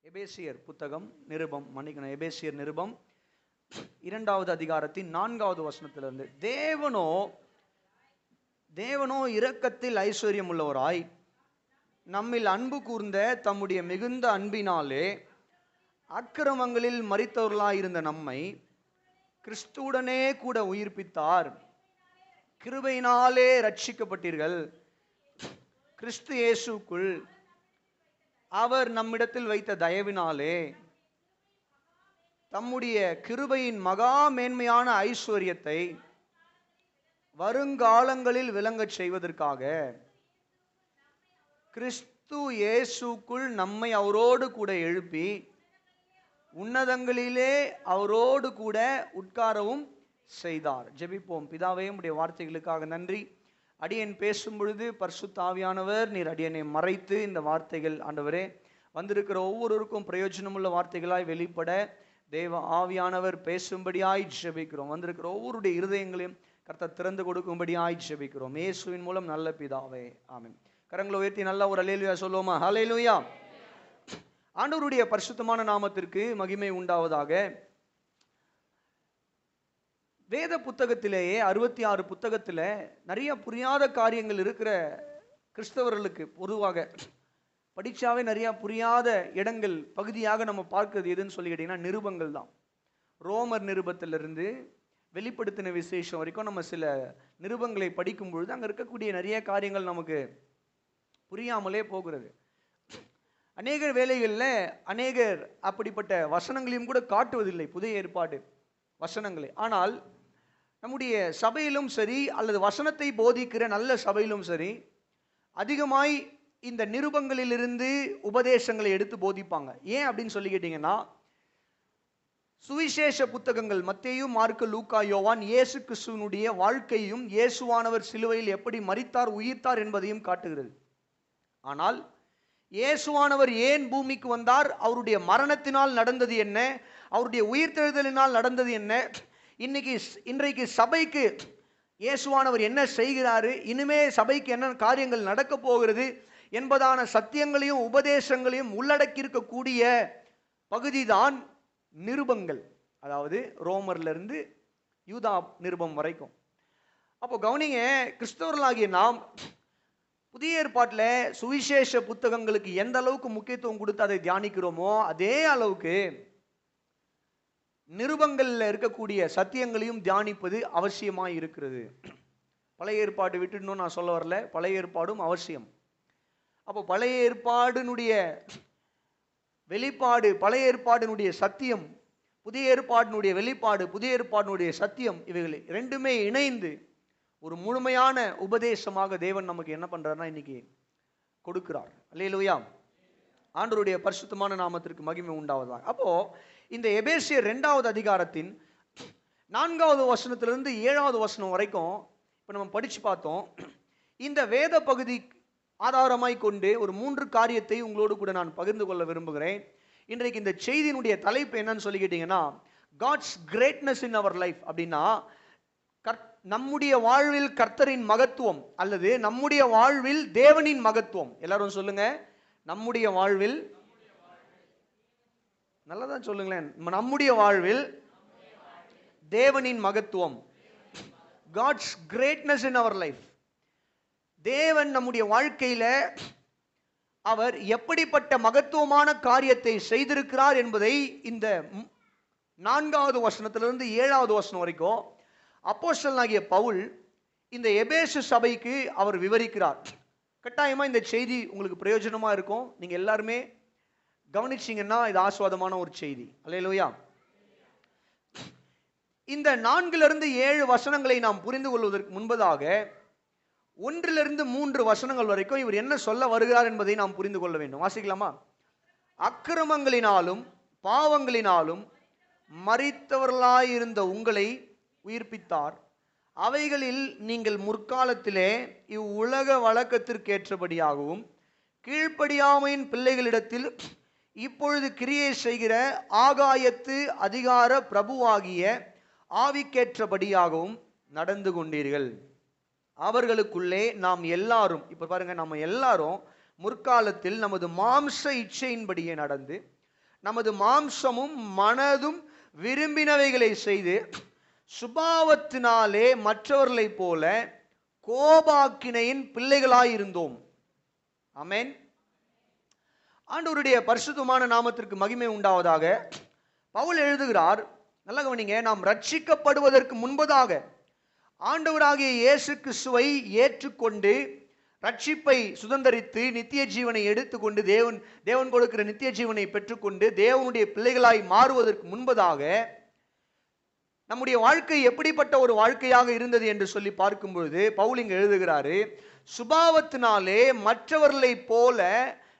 எபேசியர் புத்தகம் எபேசியர் நிருபம் 2வது அதிகாரத்தின் 4வது வசனத்திலிருந்து, தேவனோ இரக்கத்தில் ஐஸ்வர்யம் உள்ளவராய் நம்மில் அன்பு கூர்ந்த தம்முடைய மிகுந்த அன்பினாலே அக்கிரமங்களில் மரித்தவர்களாயிருந்த நம்மை கிறிஸ்துவுடனே கூட உயிர்ப்பித்தார். கிருபையினாலே ரட்சிக்கப்பட்டீர்கள். கிறிஸ்து இயேசுக்குள் அவர் நம்மிடத்தில் வைத்த தயவினாலே தம்முடைய கிருபையின் மகா மேன்மையான ஐஸ்வர்யத்தை வருங்காலங்களில் விளங்கச் செய்வதற்காக கிறிஸ்து இயேசுக்குள் நம்மை அவரோடு கூட எழுப்பி உன்னதங்களிலே அவரோடு கூட உட்காரவும் செய்தார். ஜெபிப்போம். பிதாவே, உம்முடைய வார்த்தைகளுக்காக நன்றி. அடியேன் பேசும் பொழுது பரிசுத்த ஆவியானவர் நீர் அடியனை மறைத்து இந்த வார்த்தைகள் ஆண்டவரே வந்திருக்கிற ஒவ்வொருவருக்கும் பிரயோஜனமுள்ள வார்த்தைகளாய் வெளிப்பட தேவ ஆவியானவர் பேசும்படியாய் ஜெபிக்கிறோம். வந்திருக்கிற ஒவ்வொருடைய இருதயங்களையும் கர்த்தர் திறந்து கொடுக்கும்படியாய் ஜெபிக்கிறோம். இயேசுவின் மூலம் நல்ல பிதாவே, ஆமென். கரங்களை உயர்த்தி நல்லா ஒரு அல்லேலூயா சொல்லுவோமா? ஹல்லேலூயா. ஆண்டவருடைய பரிசுத்தமான நாமத்திற்கு மகிமை உண்டாவதாக. வேத புத்தகத்திலேயே 66 புத்தகத்தில் நிறைய புரியாத காரியங்கள் இருக்கிற கிறிஸ்தவர்களுக்கு பொதுவாக படித்தாவே நிறையா புரியாத இடங்கள் பகுதியாக நம்ம பார்க்கறது எதுன்னு சொல்லி கேட்டிங்கன்னா நிருபங்கள் தான். ரோமர் நிருபத்திலிருந்து வெளிப்படுத்தின விசேஷம் வரைக்கும் நம்ம சில நிருபங்களை படிக்கும் பொழுது அங்கே இருக்கக்கூடிய நிறைய காரியங்கள் நமக்கு புரியாமலே போகிறது. அநேக வேளைகளில் அநேகர் அப்படிப்பட்ட வசனங்களையும் கூட காட்டுவதில்லை, புதிய ஏற்பாடு வசனங்களை. ஆனால் நம்முடைய சபையிலும் சரி அல்லது வசனத்தை போதிக்கிற நல்ல சபையிலும் சரி அதிகமாய் இந்த நிருபங்களிலிருந்து உபதேசங்களை எடுத்து போதிப்பாங்க. ஏன் அப்படின்னு சொல்லி கேட்டிங்கன்னா, சுவிசேஷ புத்தகங்கள் மத்தேயு, மார்க்கு, லூக்கா, யோவான் இயேசு கிறிஸ்துவினுடைய வாழ்க்கையும் இயேசுவானவர் சிலுவையில் எப்படி மரித்தார் உயிர்த்தார் என்பதையும் காட்டுகிறது. ஆனால் இயேசுவானவர் ஏன் பூமிக்கு வந்தார், அவருடைய மரணத்தினால் நடந்தது என்ன, அவருடைய உயிர்த்தெழுதலினால் நடந்தது என்ன, இன்றைக்கு சபைக்கு இயேசுவானவர் என்ன செய்கிறாரு, இனிமே சபைக்கு என்ன காரியங்கள் நடக்க போகிறது என்பதான சத்தியங்களையும் உபதேசங்களையும் உள்ளடக்கி இருக்கக்கூடிய பகுதிதான் நிருபங்கள். அதாவது ரோமர்லேருந்து யூதா நிருபம் வரைக்கும். அப்போ கவனிங்க, கிறிஸ்தவர்களாகிய நாம் புதிய ஏற்பாட்டில் சுவிசேஷ புத்தகங்களுக்கு எந்த அளவுக்கு முக்கியத்துவம் கொடுத்து அதை தியானிக்கிறோமோ அதே அளவுக்கு நிருபங்களில் இருக்கக்கூடிய சத்தியங்களையும் தியானிப்பது அவசியமாக இருக்கிறது. பழைய ஏற்பாடு விட்டுடணும் நான் சொல்ல வரல, பழைய ஏற்பாடும் அவசியம். அப்போ பழைய ஏற்பாடினுடைய வெளிப்பாடு, பழைய ஏற்பாடினுடைய சத்தியம், புதிய ஏற்பாடினுடைய வெளிப்பாடு, புதிய ஏற்பாடினுடைய சத்தியம், இவைகள் ரெண்டுமே இணைந்து ஒரு முழுமையான உபதேசமாக தேவன் நமக்கு என்ன பண்றாருன்னா இன்னைக்கு கொடுக்கிறார். அல்லேலூயா. ஆண்டவருடைய பரிசுத்தமான நாமத்திற்கு மகிமை உண்டாவதாக. அப்போ இந்த எபேசியர் 2வது அதிகாரத்தின் 4வது வசனத்திலிருந்து 7வது வசனம் வரைக்கும் இப்போ நம்ம படிச்சு பார்த்தோம். இந்த வேத பகுதி ஆதாரமாய் கொண்டு ஒரு 3 காரியத்தை உங்களோடு கூட நான் பகிர்ந்து கொள்ள விரும்புகிறேன். இன்றைக்கு இந்த செய்தியினுடைய தலைப்பு என்னன்னு சொல்லி கேட்டீங்கன்னா, God's greatness in our life. அப்படின்னா நம்முடைய வாழ்வில் கர்த்தரின் மகத்துவம் அல்லது நம்முடைய வாழ்வில் தேவனின் மகத்துவம். எல்லாரும் சொல்லுங்க, நம்முடைய வாழ்வில், நல்லதான் சொல்லுங்களேன், நம்முடைய வாழ்வில் தேவனின் மகத்துவம். God's greatness in our life. தேவன் நம்முடைய வாழ்க்கையில அவர் எப்படிப்பட்ட மகத்துவமான காரியத்தை செய்திருக்கிறார் என்பதை இந்த 4வது வசனத்திலிருந்து 7வது வசனம் வரைக்கும் அப்போஸ்தலனாகிய பவுல் இந்த எபேசு சபைக்கு அவர் விவரிக்கிறார். கட்டாயமா இந்த செய்தி உங்களுக்கு பிரயோஜனமா இருக்கும். நீங்க எல்லாருமே கவனிச்சீங்கன்னா இது ஆஸ்வாதமான ஒரு செய்தி. அல்லேலூயா. இந்த 4லிருந்து 7 வசனங்களை நாம் புரிந்து கொள்வதற்கு முன்பதாக 1லிருந்து 3 வசனங்கள் வரைக்கும் இவர் என்ன சொல்ல வருகிறார் என்பதை நாம் புரிந்து கொள்ள வேண்டும். வாசிக்கலாமா? அக்கிரமங்களினாலும் பாவங்களினாலும் மரித்தவர்களாயிருந்த உங்களை உயிர்ப்பித்தார். அவைகளில் நீங்கள் முற்காலத்திலே இவ்வுலக வழக்கத்திற்கேற்றபடியாகவும் கீழ்ப்படியாமையின் பிள்ளைகளிடத்தில் இப்பொழுது கிரியை செய்கிற ஆகாயத்து அதிகார பிரபுவாகிய ஆவிக்கேற்றபடியாகவும் நடந்து கொண்டீர்கள். அவர்களுக்குள்ளே நாம் எல்லாரும், இப்ப பாருங்க, நம்ம எல்லாரும் முற்காலத்தில் நமது மாம்ச இச்சையின்படியே நடந்து நமது மாம்சமும் மனதும் விரும்பினவைகளை செய்து சுபாவத்தினாலே மற்றவர்களைப் போல கோபாக்கினையின் பிள்ளைகளாயிருந்தோம். ஆமென். ஆண்டவருடைய பரிசுத்தமான நாமத்திற்கு மகிமை உண்டாவதாக. பவுல் எழுதுகிறார், நல்லா கவனிங்க, நாம் ரட்சிக்கப்படுவதற்கு முன்பதாக ஆண்டவராகிய இயேசு கிறிஸ்துவை ஏற்றுக்கொண்டு ரட்சிப்பை சுதந்தரித்து நித்திய ஜீவனை எடுத்துக்கொண்டு தேவன் கொடுக்கிற நித்திய ஜீவனை பெற்றுக்கொண்டு தேவனுடைய பிள்ளைகளாய் மாறுவதற்கு முன்பதாக நம்முடைய வாழ்க்கை எப்படிப்பட்ட ஒரு வாழ்க்கையாக இருந்தது என்று சொல்லி பார்க்கும்பொழுது பவுல் இங்கு எழுதுகிறாரு, சுபாவத்தினாலே மற்றவர்களைப் போல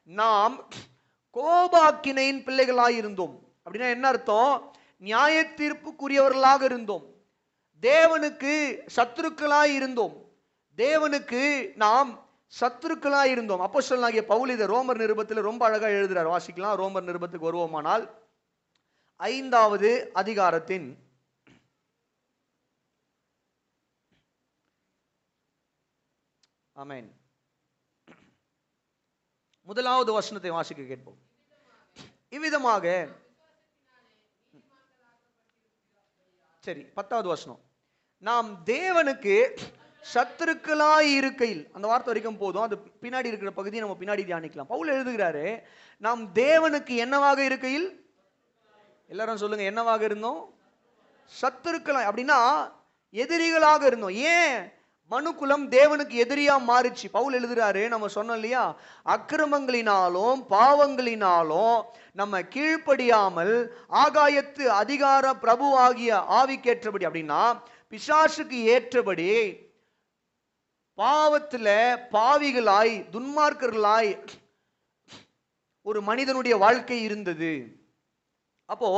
நாம் கோபாக்கினையின் பிள்ளைகளாய் இருந்தோம். அப்படின்னா என்ன அர்த்தம்? நியாய தீர்ப்புக்குரியவர்களாக இருந்தோம், தேவனுக்கு சத்துருக்களாய் இருந்தோம், தேவனுக்கு நாம் சத்துருக்களாய் இருந்தோம். அப்போஸ்தலனாகிய பவுல் இதை ரோமர் நிருபத்தில் ரொம்ப அழகா எழுதுறார். வாசிக்கலாம். ரோமர் நிருபத்துக்கு வருவோமானால் 5வது அதிகாரத்தின் 1வது வசனத்தை வாசிக்க கேட்போம். இவ்விதமாக, சரி 10வது வசனம், நாம் தேவனுக்கு சத்துருக்களாய் இருக்கையில், அந்த வார்த்தை வரைக்கும் போதும், அது பின்னாடி இருக்கிற பகுதியை நம்ம பின்னாடி தியானிக்கலாம். பவுல் எழுதுகிறாரு, நாம் தேவனுக்கு என்னவாக இருக்கையில், எல்லாரும் சொல்லுங்க, என்னவாக இருந்தோம்? சத்துருக்களாய். அப்படின்னா எதிரிகளாக இருந்தோம். ஏன் மனுக்குலம் தேவனுக்கு எதிரியா மாறிச்சு? பவுல் எழுதுறாரு, நம்ம சொன்னோம் இல்லையா, அக்கிரமங்களினாலும் பாவங்களினாலும் நம்ம கீழ்ப்படியாமல் ஆகாயத்து அதிகார பிரபுவாகிய ஆவிக்கேற்றபடி, அப்படின்னா பிசாசுக்கு ஏற்றபடி பாவத்துல பாவிகளாய் துன்மார்க்கர்களாய் ஒரு மனிதனுடைய வாழ்க்கை இருந்தது. அப்போ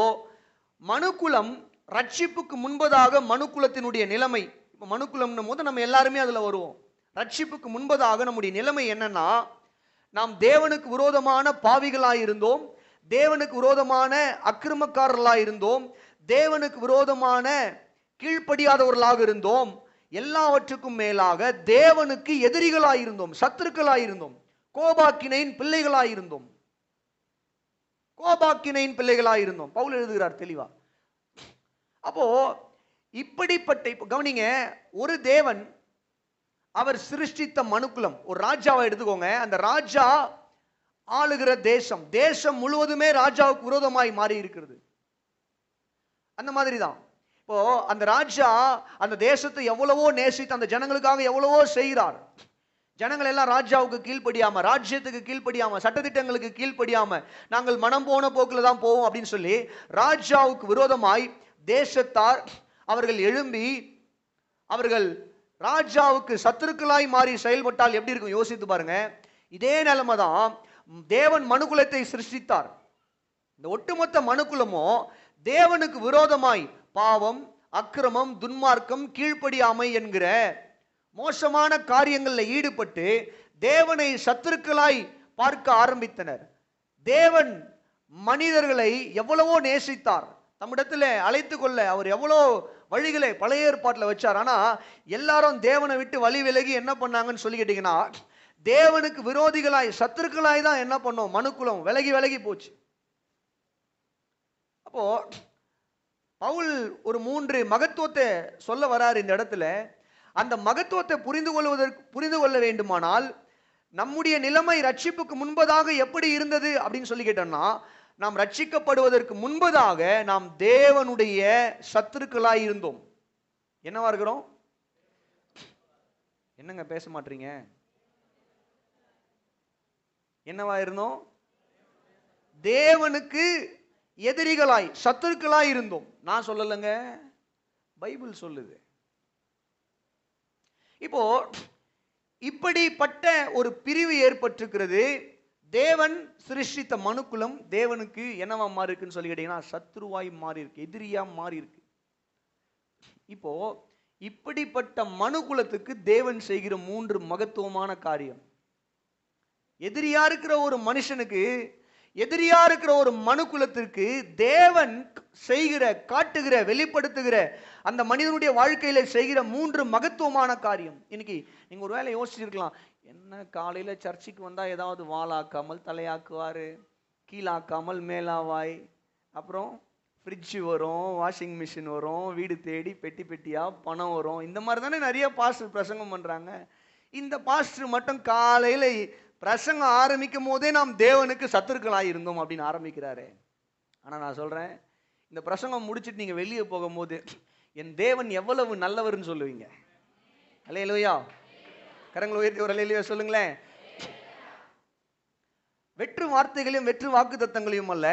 மனுக்குலம் ரட்சிப்புக்கு முன்பதாக மனுக்குலத்தினுடைய நிலைமை, இப்போ மனுக்குலம்னும் போது நம்ம எல்லாருமே அதுல வருவோம். ரட்சிப்புக்கு முன்பதாக நம்முடைய நிலைமை என்னன்னா, நாம் தேவனுக்கு விரோதமான பாவிகளாய் இருந்தோம், தேவனுக்கு விரோதமான அக்கிரமக்காரர்களாய் இருந்தோம், தேவனுக்கு விரோதமான கீழ்ப்படியாதவர்களாக இருந்தோம், எல்லாவற்றுக்கும் மேலாக தேவனுக்கு எதிரிகளாய் இருந்தோம், சத்துருக்களாய் இருந்தோம், கோபாக்கினையின் பிள்ளைகளாய் இருந்தோம், கோபாக்கினையின் பிள்ளைகளாய் இருந்தோம். பவுல் எழுதுகிறார் தெளிவா. அப்போ இப்படிப்பட்ட, இப்ப கவனிங்க, ஒரு தேவன் அவர் சிருஷ்டித்த மனுக்குலம், ஒரு ராஜாவை எடுத்துக்கோங்க, அந்த ராஜா ஆளுகிற தேசம், தேசம் முழுவதுமே ராஜாவுக்கு விரோதமாய் மாறி இருக்கிறது. அந்த மாதிரி தான் இப்போ அந்த ராஜா அந்த தேசத்தை எவ்வளவோ நேசித்து அந்த ஜனங்களுக்காக எவ்வளவோ செய்கிறார். ஜனங்கள் எல்லாம் ராஜாவுக்கு கீழ்ப்படியாம, ராஜ்யத்துக்கு கீழ்ப்படியாம, சட்டதிட்டங்களுக்கு கீழ்ப்படியாம, நாங்கள் மனம் போன போக்குல தான் போவோம் அப்படின்னு சொல்லி ராஜாவுக்கு விரோதமாய் தேசத்தார் அவர்கள் எழும்பி அவர்கள் ராஜாவுக்கு சத்துருக்களாய் மாறி செயல்பட்டால் எப்படி இருக்கும் யோசித்து பாருங்க. இதே நிலைமை தான் தேவன் மனுக்குலத்தை சிருஷ்டித்தார். இந்த ஒட்டுமொத்த மனுக்குலமும் தேவனுக்கு விரோதமாய் பாவம், அக்கிரமம், துன்மார்க்கம், கீழ்ப்படியாமை என்கிற மோசமான காரியங்களில் ஈடுபட்டு தேவனை சத்துருக்களாய் பார்க்க ஆரம்பித்தனர். தேவன் மனிதர்களை எவ்வளவோ நேசித்தார், நம்மிடத்தில் அழைத்து கொள்ள அவர் எவ்வளோ வழிகளை பழைய ஏற்பாட்டில் வச்சார். ஆனா எல்லாரும் தேவனை விட்டு வழி விலகி என்ன பண்ணாங்கன்னு சொல்லி கேட்டீங்கன்னா, தேவனுக்கு விரோதிகளாய் சத்துருக்களாய் தான் என்ன பண்ணோம், மனுக்குலம் விலகி விலகி போச்சு. அப்போ பவுல் ஒரு 3 மகத்துவத்தை சொல்ல வராரு இந்த இடத்துல. அந்த மகத்துவத்தை புரிந்து கொள்ள வேண்டுமானால் நம்முடைய நிலைமை ரட்சிப்புக்கு முன்பதாக எப்படி இருந்தது அப்படின்னு சொல்லி கேட்டோம்னா, நாம் ரட்சிக்கப்படுவதற்கு முன்பதாக நாம் தேவனுடைய சத்துருக்களாய் இருந்தோம். என்னவா இருக்கிறோம்? என்னங்க பேச மாட்டீங்க? என்னவா இருந்தோம்? தேவனுக்கு எதிரிகளாய் சத்துருக்களாய் இருந்தோம். நான் சொல்லலைங்க, பைபிள் சொல்லுது. இப்போ இப்படிப்பட்ட ஒரு பிரிவு ஏற்பட்டிருக்கிறது. தேவன் சிருஷ்டித்த மனுக்குலம் தேவனுக்கு என்னவா மாறி இருக்குன்னு சொல்லி கேட்டீங்கன்னா, சத்துருவாய் மாறி இருக்கு, எதிரியா மாறி இருக்கு. இப்போ இப்படிப்பட்ட மனுக்குலத்துக்கு தேவன் செய்கிற 3 மகத்துவமான காரியம். எதிரியா இருக்கிற ஒரு மனுஷனுக்கு, எதிரியா இருக்கிற ஒரு மனுக்குலத்திற்கு தேவன் செய்கிற, காட்டுகிற, வெளிப்படுத்துகிற, அந்த மனிதனுடைய வாழ்க்கையில செய்கிற 3 மகத்துவமான காரியம். இன்னைக்கு நீங்க ஒரு வேளை யோசிச்சிருக்கலாம், என்ன காலையில சர்ச்சுக்கு வந்தா ஏதாவது வாளாக்காமல் தலையாக்குவாரு, கீழாக்காமல் மேலாவாய், அப்புறம் ஃப்ரிட்ஜு வரும், வாஷிங் மிஷின் வரும், வீடு தேடி பெட்டி பெட்டியாக பணம் வரும். இந்த மாதிரி தானே நிறைய பாஸ்டர் பிரசங்கம் பண்ணுறாங்க. இந்த பாஸ்டர் மட்டும் காலையில் பிரசங்கம் ஆரம்பிக்கும் போதே நாம் தேவனுக்கு சத்துருக்களாக இருந்தோம் அப்படின்னு ஆரம்பிக்கிறாரு. ஆனால் நான் சொல்கிறேன், இந்த பிரசங்கம் முடிச்சுட்டு நீங்கள் வெளியே போகும்போது என் தேவன் எவ்வளவு நல்லவர்னு சொல்லுவீங்க. அல்லேலூயா. கரங்களை உயர்த்தி ஒரு அல்லேலூயா சொல்லுங்களேன். வெற்று வார்த்தைகளையும் வெற்று வாக்கு தத்தங்களையும் அல்ல,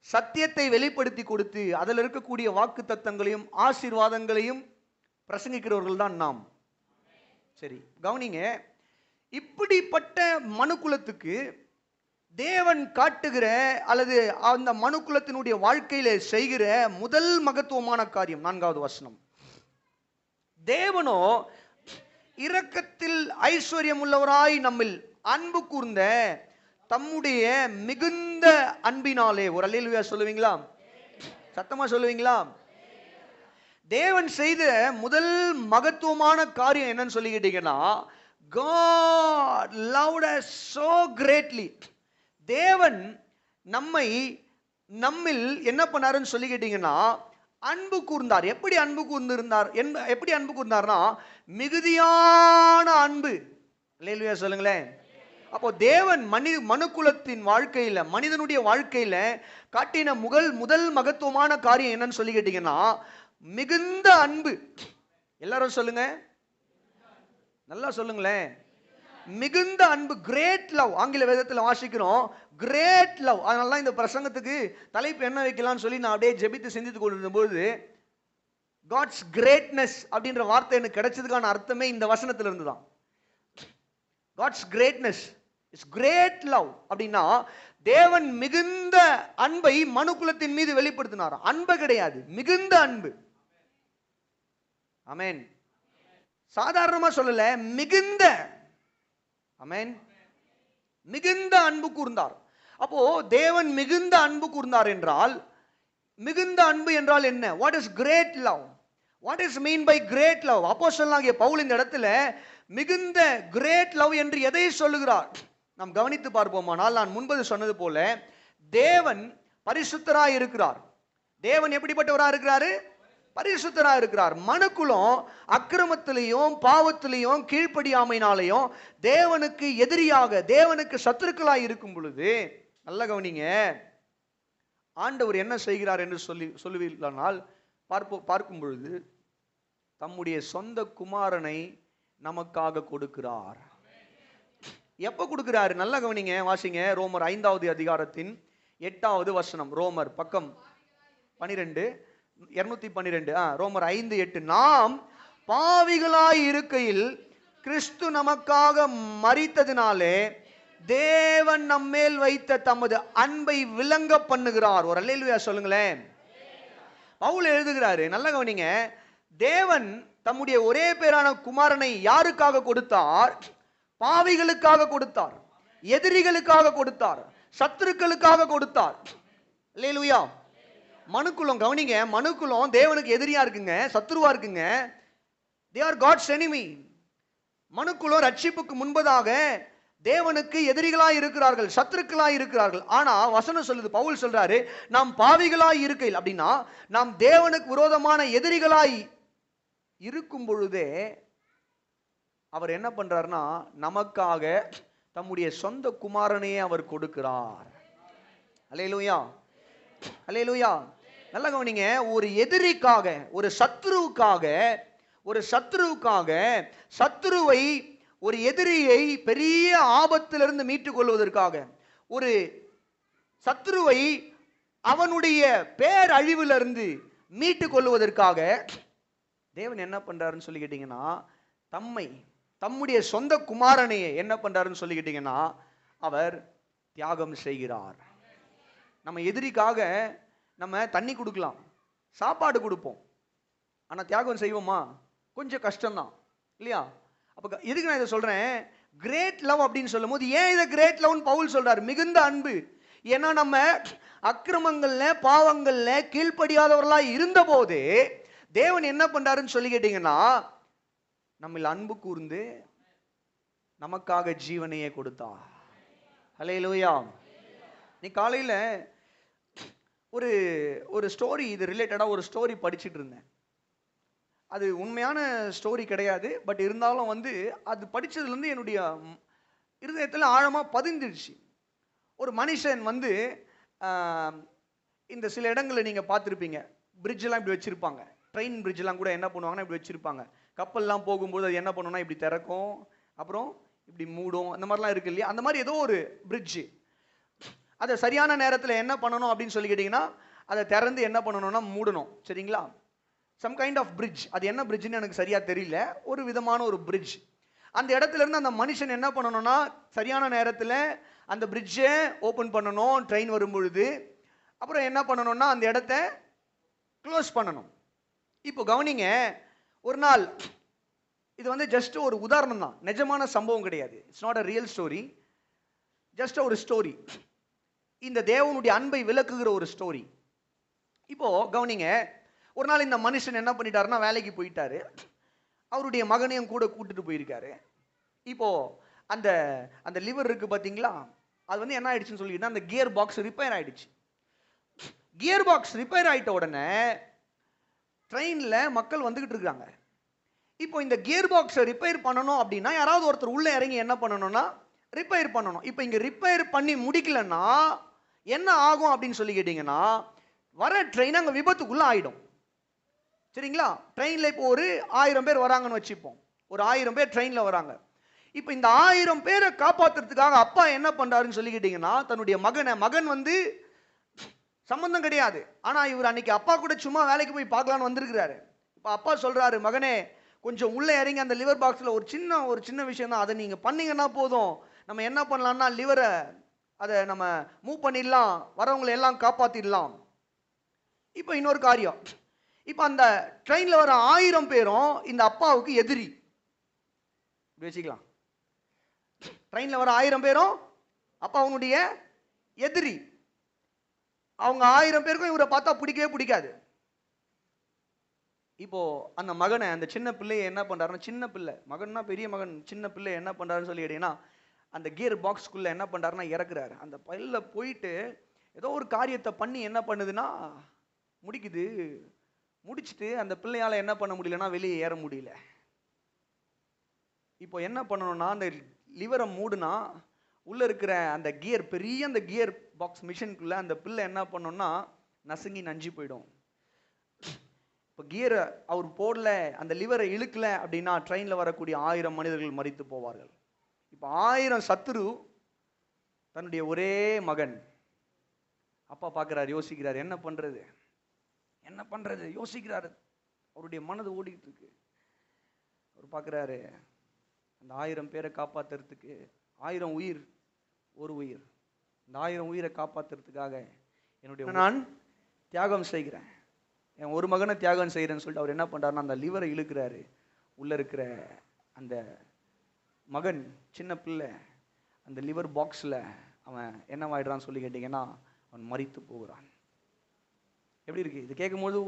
சத்தியத்தை வெளிப்படுத்தி கொடுத்து அதில் இருக்கக்கூடிய வாக்கு தத்தங்களையும் ஆசீர்வாதங்களையும் பிரசங்கிக்கிறவர்கள் தான் நாம். சரி கவனிங்க, இப்படிப்பட்ட மனுக்குலத்துக்கு தேவன் காட்டுகிற அல்லது அந்த மனுக்குலத்தினுடைய வாழ்க்கையில செய்கிற முதல் மகத்துவமான காரியம் 4வது வசனம். தேவனோ இரக்கத்தில் ஐஸ்வர்யம் உள்ளவராய் நம்மில் அன்பு கூர்ந்த தம்முடைய மிகுந்த அன்பினாலே, ஒரு அல்லேலூயா சொல்லுவீங்களா? சத்தமா சொல்லுவீங்களா? தேவன் செய்த முதல் மகத்துவமான காரியம் என்னன்னு சொல்லிக்கிட்டீங்கன்னா, God loved us so greatly. தேவன் நம்மில் என்ன பண்ணாருன்னு சொல்லிக்கிட்டீங்கன்னா அன்பு கூர்ந்தார். எப்படி அன்பு கூர்ந்திருந்தார்? எப்படி அன்பு கூர்ந்தார்னா மிகுதியான அன்பு. அல்லேலூயா சொல்லுங்களேன். அப்போ தேவன் மனுக்குலத்தின் வாழ்க்கையில, மனிதனுடைய வாழ்க்கையில காட்டின முதல் மகத்துவமான காரியம் என்னன்னு சொல்லிக்கிட்டீங்கன்னா மிகுந்த அன்பு. எல்லாரும் சொல்லுங்க, நல்லா சொல்லுங்களேன். மிகுந்த அன்பு, கிரேட் லவ். ஆங்கில வேதத்தில் வாசிக்கிறோம் கிரேட் லவ். அதனால தான் இந்த பிரசங்கத்துக்கு தலைப்பு என்ன வைக்கலாம்னு சொல்லி நான் அப்படியே ஜெபித்து சிந்தித்து கொண்டிருந்த போது காட்ஸ் கிரேட்னஸ் அப்படின்ற வார்த்தை எனக்கு கிடைச்சதுக்கான அர்த்தமே இந்த வசனத்துல இருந்து தான். God's greatness is great love அப்படின்னா தேவன் மிகுந்த அன்பை மனுக்குலத்தின் மீது வெளிப்படுத்தினார். அன்பு கிடையாது, மிகுந்த அன்பு. ஆமென். சாதாரணமா சொல்லல, மிகுந்த. ஆமென். மிகுந்த அன்பு கூர்ந்தார். அப்போ தேவன் மிகுந்த அன்பு கூர்ந்தார் என்றால், மிகுந்த அன்பு என்றால் என்ன? What is great love? What is mean by great love? அப்போஸ்தலனாகிய பவுல் இந்த இடத்துல மிகுந்த கிரேட் லவ் என்று எதை சொல்லுகிறார் நாம் கவனித்து பார்ப்போமானால், நான் முன்பு சொன்னது போல தேவன் பரிசுத்தராய் இருக்கிறார். தேவன் எப்படிப்பட்டவராக இருக்கிறாரு? பரிசுத்தராக இருக்கிறார். மனுக்குலம் அக்கிரமத்திலையும் பாவத்திலையும் கீழ்ப்படியாமையினாலையும் தேவனுக்கு எதிரியாக, தேவனுக்கு சத்துருக்களாய் இருக்கும் பொழுது, நல்ல கவனிங்க, ஆண்டவர் என்ன செய்கிறார் என்று சொல்லுவீர்களானால் பார்க்கும் பொழுது தம்முடைய சொந்த குமாரனை நமக்காக கொடுக்கிறார். எப்ப கொடுக்கிறாரு? நல்ல கவனிங்க, வாசிங்க. ரோமர் 5வது அதிகாரத்தின் 8வது வசனம். ரோமர் பக்கம் 12, 212. ரோமர் 5:8. நாம் பாவிகளாய் இருக்கையில் கிறிஸ்து நமக்காக மரித்ததினாலே தேவன் நம்மேல் வைத்த தமது அன்பை விளங்க பண்ணுகிறார். ஒரு அல்லேலூயா சொல்லுங்களேன். பவுல் எழுதுகிறாரு, நல்ல கவனிங்க, தேவன் தம்முடைய ஒரே பேரான குமாரனை யாருக்காக கொடுத்தார்? பாவிகளுக்காக கொடுத்தார், எதிரிகளுக்காக கொடுத்தார், சத்துருக்களுக்காக கொடுத்தார். அல்லேலூயா. மனுக்குலம் கவனிங்க, மனுக்குலம் தேவனுக்கு எதிரியா இருக்குங்க, சத்துருவா இருக்குங்க. they are God's enemy. மனுக்குலம் ரட்சிப்புக்கு முன்பதாக தேவனுக்கு எதிரிகளாய் இருக்கிறார்கள், சத்துருக்களாய் இருக்கிறார்கள். ஆனா வசனம் சொல்லுது, பவுல் சொல்றாரு, நாம் பாவிகளாய் இருக்கையில், அப்படின்னா நாம் தேவனுக்கு விரோதமான எதிரிகளாய் இருக்கும் பொழுதே அவர் என்ன பண்றாருன்னா நமக்காக தம்முடைய சொந்த குமாரனையே அவர் கொடுக்கிறார். அல்லேலூயா, அல்லேலூயா. நல்ல கவனிங்க, ஒரு எதிரிக்காக, ஒரு சத்துருவுக்காக சத்துருவை, ஒரு எதிரியை பெரிய ஆபத்திலிருந்து மீட்டுக் கொள்வதற்காக, ஒரு சத்துருவை அவனுடைய பேரழிவிலிருந்து மீட்டுக் கொள்வதற்காக தேவன் என்ன பண்றாருன்னு சொல்லி கேட்டீங்கன்னா தம்முடைய சொந்த குமாரனையே என்ன பண்றாருன்னு சொல்லி கேட்டீங்கன்னா அவர் தியாகம் செய்கிறார். நம்ம எதிரிக்காக நம்ம தண்ணி கொடுக்கலாம், சாப்பாடு கொடுப்போம், ஆனா தியாகம் செய்வோமா? கொஞ்சம் கஷ்டம்தான் இல்லையா? அப்ப எதுக்கு நான் இதை சொல்றேன்? கிரேட் லவ் அப்படின்னு சொல்லும் போது ஏன் இதை கிரேட் லவ்னு பவுல் சொல்றாரு? மிகுந்த அன்பு. ஏன்னா நம்ம அக்கிரமங்கள்ல பாவங்கள்ல கீழ்ப்படியாதவர்களா இருந்த போதே தேவன் என்ன பண்றாருன்னு சொல்லி கேட்டீங்கன்னா நம்மில் அன்பு கூர்ந்து நமக்காக ஜீவனையே கொடுத்தார். அல்லேலூயா. நீ காலையில் ஒரு ஒரு ஸ்டோரி, இது ரிலேட்டடாக ஒரு ஸ்டோரி படிச்சுட்டு இருந்தேன். அது உண்மையான ஸ்டோரி கிடையாது, பட் இருந்தாலும் அது படித்ததுலேருந்து என்னுடைய இருதயத்தில் ஆழமாக பதிந்துடுச்சு. ஒரு மனுஷன் இந்த சில இடங்களில் நீங்கள் பார்த்துருப்பீங்க, பிரிட்ஜெலாம் இப்படி வச்சுருப்பாங்க. ட்ரெயின் பிரிட்ஜெலாம் கூட என்ன பண்ணுவாங்கன்னா இப்படி வச்சுருப்பாங்க. கப்பல்லாம் போகும்போது அது என்ன பண்ணுன்னா இப்படி திறக்கும், அப்புறம் இப்படி மூடும், அந்த மாதிரிலாம் இருக்கு இல்லையா? அந்த மாதிரி ஏதோ ஒரு பிரிட்ஜு, அதை சரியான நேரத்தில் என்ன பண்ணணும் அப்படின்னு சொல்லி கேட்டிங்கன்னா, அதை திறந்து என்ன பண்ணணும்னா மூடணும். சரிங்களா? Some kind of bridge. அது என்ன பிரிட்ஜ்னு எனக்கு சரியாக தெரியல, ஒரு விதமான ஒரு பிரிட்ஜ். அந்த இடத்துல இருந்து அந்த மனுஷன் என்ன பண்ணணும்னா சரியான நேரத்தில் அந்த பிரிட்ஜை ஓப்பன் பண்ணணும் ட்ரெயின் வரும்பொழுது. அப்புறம் என்ன பண்ணணும்னா அந்த இடத்த க்ளோஸ் பண்ணணும். இப்போ கவனிங்க, ஒரு நாள், இது ஜஸ்ட் ஒரு உதாரணம் தான், நிஜமான சம்பவம் கிடையாது. It's not a real story, just ஒரு ஸ்டோரி. இந்த தேவனுடைய அன்பை விளக்குகிற ஒரு ஸ்டோரி. இப்போ கவனிங்க, ஒரு நாள் இந்த மனுஷன் என்ன பண்ணிட்டாருன்னா வேலைக்கு போயிட்டாரு. அவருடைய மகனையும் கூட கூட்டிட்டு போயிருக்காரு. இப்போ அந்த அந்த லிவர் இருக்கு பார்த்தீங்களா, அது என்ன ஆயிடுச்சுன்னு சொல்லிட்டு அந்த கியர் பாக்ஸ் ரிப்பேர் ஆயிடுச்சு. கியர் பாக்ஸ் ரிப்பேர் ஆயிட்ட உடனே ட்ரெயின்ல மக்கள் வந்துகிட்டு இருக்காங்க. இப்போ இந்த கியர் பாக்ஸை ரிப்பேர் பண்ணணும் அப்படின்னா யாராவது ஒருத்தர் உள்ள இறங்கி என்ன பண்ணணும்னா ரிப்பேர் பண்ணணும். இப்போ இங்க ரிப்பேர் பண்ணி முடிக்கலன்னா என்ன ஆகும் அப்படின்னு சொல்லி கேட்டீங்கன்னா, வர ட்ரெயின் அங்கே விபத்துக்குள்ள ஆயிடும். சரிங்களா? ட்ரெயின்ல இப்போ ஒரு 1000 பேர் வராங்கன்னு வச்சுப்போம், ஒரு 1000 பேர் ட்ரெயின்ல வராங்க. இப்போ இந்த 1000 பேரை காப்பாத்துறதுக்காக அப்பா என்ன பண்றாருன்னு சொல்லி கேட்டீங்கன்னா, தன்னுடைய மகன் சம்பந்தம் கிடையாது, ஆனா இவர் அன்னைக்கு அப்பா கூட சும்மா வேலைக்கு போய் பார்க்கலான்னு வந்திருக்கிறாரு. இப்போ அப்பா சொல்றாரு, மகனே கொஞ்சம் உள்ள இறங்கி அந்த லிவர் பாக்ஸில் ஒரு சின்ன விஷயம் தான், அதை நீங்க பண்ணீங்கன்னா போதும், நம்ம என்ன பண்ணலாம்னா லிவரை அதை நம்ம மூவ் பண்ணிடலாம், வரவங்களை எல்லாம் காப்பாத்திடலாம். இப்போ இன்னொரு காரியம், இப்போ அந்த ட்ரெயின்ல வர 1000 பேரும் இந்த அப்பாவுக்கு எதிரி வச்சுக்கலாம். ட்ரெயின்ல வர 1000 பேரும் அப்பாவுடைய எதிரி. அவங்க 1000 பேருக்கும் இவரை பார்த்தா பிடிக்கவே பிடிக்காது. இப்போ அந்த மகனை, அந்த சின்ன பிள்ளையை என்ன பண்றாருன்னா, சின்ன பிள்ளை, மகன்னா பெரிய மகன், சின்ன பிள்ளை என்ன பண்றாருன்னு சொல்லி கேட்டீங்கன்னா, அந்த கியர் பாக்ஸ்க்குள்ள என்ன பண்றாருன்னா இறக்குறாரு. அந்த பையில போயிட்டு ஏதோ ஒரு காரியத்தை பண்ணி என்ன பண்ணுதுன்னா முடிச்சுட்டு அந்த பிள்ளையால என்ன பண்ண முடியலன்னா வெளியே ஏற முடியல. இப்போ என்ன பண்ணணும்னா அந்த லிவரை மூடுனா உள்ள இருக்கிற அந்த கியர், பெரிய அந்த கியர் பாக்ஸ் மிஷினுக்குள்ள அந்த பிள்ளை என்ன பண்ணணும்னா நசுங்கி நஞ்சு போயிடும். இப்போ கியரை அவர் போடல, அந்த லிவரை இழுக்கல அப்படின்னா ட்ரெயினில் வரக்கூடிய 1000 மனிதர்கள் மரித்து போவார்கள். இப்போ 1000 சத்துரு, தன்னுடைய ஒரே மகன். அப்பா பார்க்குறாரு, யோசிக்கிறார், என்ன பண்றது யோசிக்கிறாரு. அவருடைய மனது ஓடிக்கிட்டு இருக்கு. அவர் பார்க்குறாரு, அந்த 1000 பேரை காப்பாற்றுறதுக்கு 1000 உயிர், ஒரு உயிர், இந்த 1000 உயிரை காப்பாற்றுறதுக்காக நான் தியாகம் செய்கிறேன், என் ஒரு மகனை தியாகம் செய்கிறேன்னு சொல்லிட்டு அவர் என்ன பண்ணுறாருன்னா அந்த லிவரை இழுக்கிறாரு. உள்ளே இருக்கிற அந்த மகன், சின்ன பிள்ளை, அந்த லிவர் பாக்ஸில் அவன் என்னவாயிடுறான்னு சொல்லி கேட்டிங்கன்னா அவன் மரித்து போகிறான். எப்படி இருக்கு இது கேட்கும்போது?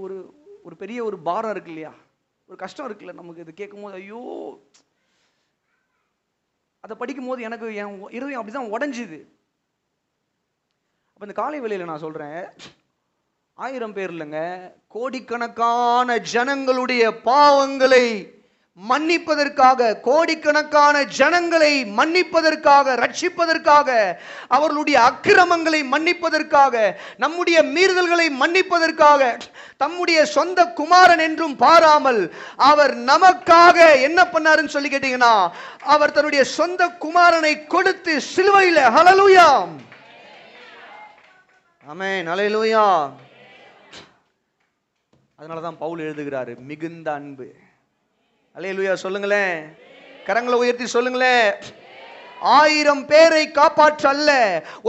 ஒரு பெரிய ஒரு பாரம் இருக்கு இல்லையா, ஒரு கஷ்டம் இருக்குல்ல நமக்கு. இது கேட்கும்போது ஐயோ, அதை படிக்கும்போது எனக்கு என் இருதயம் அப்படிதான் உடஞ்சுது. அப்போ இந்த காலை வேளையில் நான் சொல்கிறேன், 1000 பேர் இல்லைங்க, கோடிக்கணக்கான ஜனங்களுடைய பாவங்களை மன்னிப்பதற்காக, கோடிக்கணக்கான ஜனங்களை மன்னிப்பதற்காக, ரட்சிப்பதற்காக, அவர்களுடைய அக்கிரமங்களை மன்னிப்பதற்காக, நம்முடைய மீறுதல்களை மன்னிப்பதற்காக, தம்முடைய சொந்த குமாரன் என்றும் பாராமல் அவர் நமக்காக என்ன பண்ணாருன்னு சொல்லி கேட்டீங்கன்னா, அவர் தன்னுடைய சொந்த குமாரனை கொடுத்து சிலுவையில், ஹல்லேலூயா, ஆமென், ஹல்லேலூயா. அதனாலதான் பவுல் எழுதுகிறாரு, மிகுந்த அன்பு. அல்லேலூயா சொல்லுங்களேன், கரங்களை உயர்த்தி சொல்லுங்களேன். 1000 பேரை காப்பாற்ற அல்ல,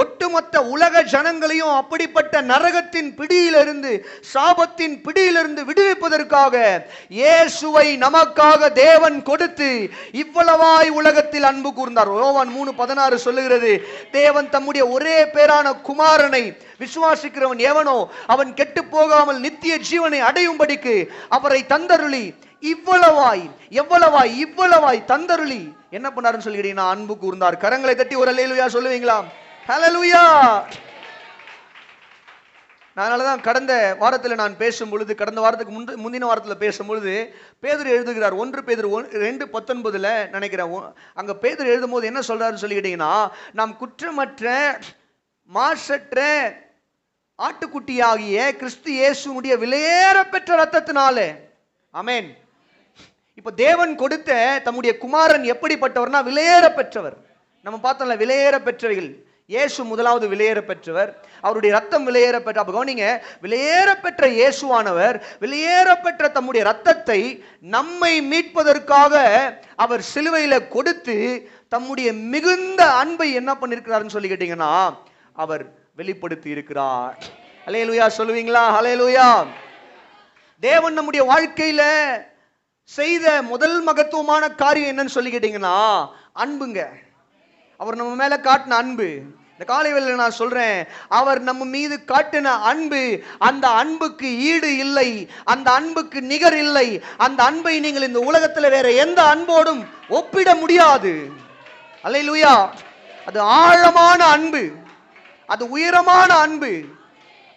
ஒட்டுமொத்த உலக ஜனங்களையும் அப்படிப்பட்ட நரகத்தின் பிடியிலிருந்து, சாபத்தின் பிடியிலிருந்து விடுவிப்பதற்காக இயேசுவை நமக்காக தேவன் கொடுத்து இவ்வளவாய் உலகத்தில் அன்பு கூர்ந்தார். யோவான் 3:16 சொல்லுகிறது, தேவன் தம்முடைய ஒரே பேரான குமாரனை விசுவாசிக்கிறவன் எவனோ அவன் கெட்டு போகாமல் நித்திய ஜீவனை அடையும்படிக்கு அவரை தந்தருளி, இவ்வளவாய் தந்தருளி என்ன பண்ணாருன்னு சொல்லிட்டீங்கன்னா அன்பு கூர்ந்தார். கரங்களை தட்டி ஒரு அல்லேலூயா சொல்லுவீங்களா? ஹல்லேலூயா. அதனாலதான் கடந்த வாரத்தில் நான் பேசும் பொழுது, கடந்த வாரத்துக்கு முந்தின வாரத்தில் பேசும் பொழுது பேதுரு எழுதுகிறார். 1 பேதுரு 2:19 நினைக்கிறேன். அங்க பேதுரு எழுதும் போது என்ன சொல்றாருன்னு சொல்லிக்கிட்டீங்கன்னா, நாம் குற்றமற்ற மாசற்ற ஆட்டுக்குட்டியாகிய கிறிஸ்து இயேசுனுடைய விலையேற பெற்ற ரத்தத்தினாலே. ஆமென். இப்ப தேவன் கொடுத்த தம்முடைய குமாரன் எப்படிப்பட்டவர்னா விலையேற பெற்றவர். நம்ம பார்த்தோம்ல, விலையேற பெற்றவைகள். இயேசு முதலாவது விலையேற பெற்றவர், அவருடைய ரத்தம் விலையேற பெற்ற. அப்ப கவனிங்க, விலையேற பெற்ற இயேசுவானவர் விலையேற பெற்ற தம்முடைய ரத்தத்தை நம்மை மீட்பதற்காக அவர் சிலுவையில கொடுத்து தம்முடைய மிகுந்த அன்பை என்ன பண்ணிருக்கிறாருன்னு சொல்லி கேட்டீங்கன்னா, அவர் வெளிப்படுத்தி இருக்கிறார். ஹல்லேலூயா சொல்லுவீங்களா? ஹல்லேலூயா. தேவன் நம்முடைய வாழ்க்கையில செய்த முதல் மகத்துவமான காரியம் என்னன்னு சொல்லி கேட்டீங்கன்னா, அன்புங்க. அவர் நம்ம மேல காட்டின அன்பு. இந்த காலை வேளையில நான் சொல்றேன், அவர் நம்ம மீது காட்டின அன்பு, அந்த அன்புக்கு ஈடு இல்லை, அந்த அன்புக்கு நிகர் இல்லை. அந்த அன்பை நீங்கள் இந்த உலகத்தில் வேற எந்த அன்போடும் ஒப்பிட முடியாது. அல்லேலூயா. அது ஆழமான அன்பு, அது உயரமான அன்பு.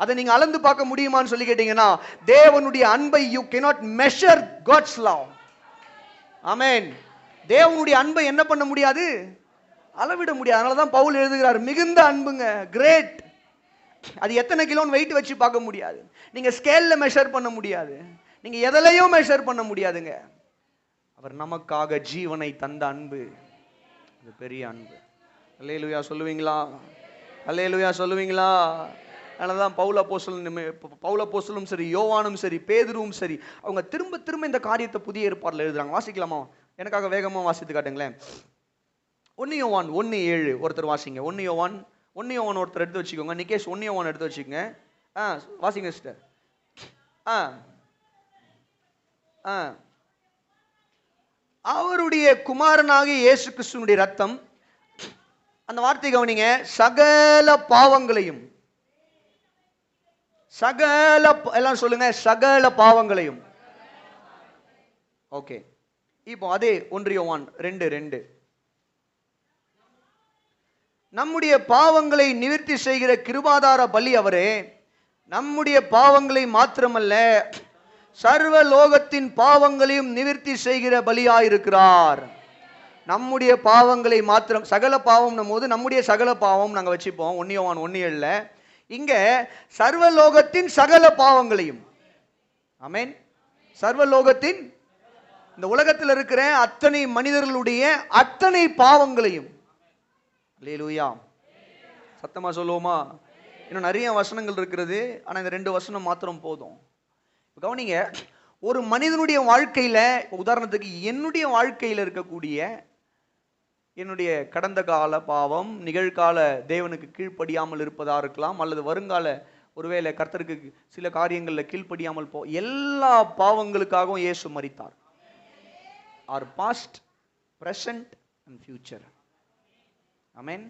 அதை நீங்க அளந்து பார்க்க முடியுமான்னு சொல்லி கேட்டீங்கன்னா, தேவனுடைய அன்பை you cannot measure God's love. ஆமென். தேவனுடைய அன்பை என்ன பண்ண முடியாது? அளவிட முடியாது. அதனாலதான் பவுல் எழுதுகிறார், மிகுந்த அன்புங்க, கிரேட். அது எத்தனை கிலோன்னு வெயிட் வச்சு பார்க்க முடியாது, நீங்க ஸ்கேல்ல மெஷர் பண்ண முடியாது, நீங்க எதிலையும் மெஷர் பண்ண முடியாதுங்க. அவர் நமக்காக ஜீவனை தந்த அன்பு, அது பெரிய அன்பு. அல்லேலூயா சொல்லுவீங்களா? அல்லேலூயா சொல்லுவீங்களா? அதனாலதான் பவுல் அப்போஸ்தலனும் சரி, யோவானும் சரி, பேதுருவும் சரி, அவங்க திரும்ப திரும்ப இந்த காரியத்தை புதிய ஏற்பாட்டில் எழுதுறாங்க. வாசிக்கலாமா? எனக்காக வேகமா வாசித்து காட்டுங்களேன். 1 யோவான் 1:7 ஒருத்தர் வாசிங்க. 1 யோவான் ஒருத்தர் எடுத்து வச்சுக்கோங்க. நிகேஷ் 1 யோவான் எடுத்து வச்சுக்கோங்க. வாசிங்க சிஸ்டர். அவருடைய குமாரனாகிய இயேசு கிறிஸ்துவினுடைய ரத்தம், அந்த வார்த்தை கவனிங்க, சகல பாவங்களையும், எல்லாம் சொல்லுங்க, சகல பாவங்களையும். ஓகே, இப்போ அதே 1 யோவான் 2:2, நம்முடைய பாவங்களை நிவர்த்தி செய்கிற கிருபாதார பலி அவரே, நம்முடைய பாவங்களை மாத்திரமல்ல சர்வ லோகத்தின் பாவங்களையும் நிவர்த்தி செய்கிற பலியாயிருக்கிறார். நம்முடைய பாவங்களை மாத்திரம், சகல பாவம் போது நம்முடைய சகல பாவம் நாங்கள் வச்சுப்போம் 1 யோவான் 1:7. இங்க சர்வலோகத்தின் சகல பாவங்களையும். ஆமென். சர்வலோகத்தின், இந்த உலகத்தில் இருக்கிற அத்தனை மனிதர்களுடைய அத்தனை பாவங்களையும். அல்லேலூயா. சத்தமா சொல்லுவோமா? இன்னும் நிறைய வசனங்கள் இருக்கிறது, ஆனா இந்த 2 வசனம் மாத்திரம் போதும். கவனிங்க, ஒரு மனிதனுடைய வாழ்க்கையில, உதாரணத்துக்கு என்னுடைய வாழ்க்கையில் இருக்கக்கூடிய என்னுடைய கடந்த கால பாவம், நிகழ்கால தேவனுக்கு கீழ்ப்படியாமல் இருப்பதா இருக்கலாம், அல்லது வருங்கால ஒருவேளை கர்த்தருக்கு சில காரியங்களில் கீழ்ப்படியாமல் எல்லா பாவங்களுக்காகவும் இயேசு மரித்தார். our past, present and future. ஆமென்.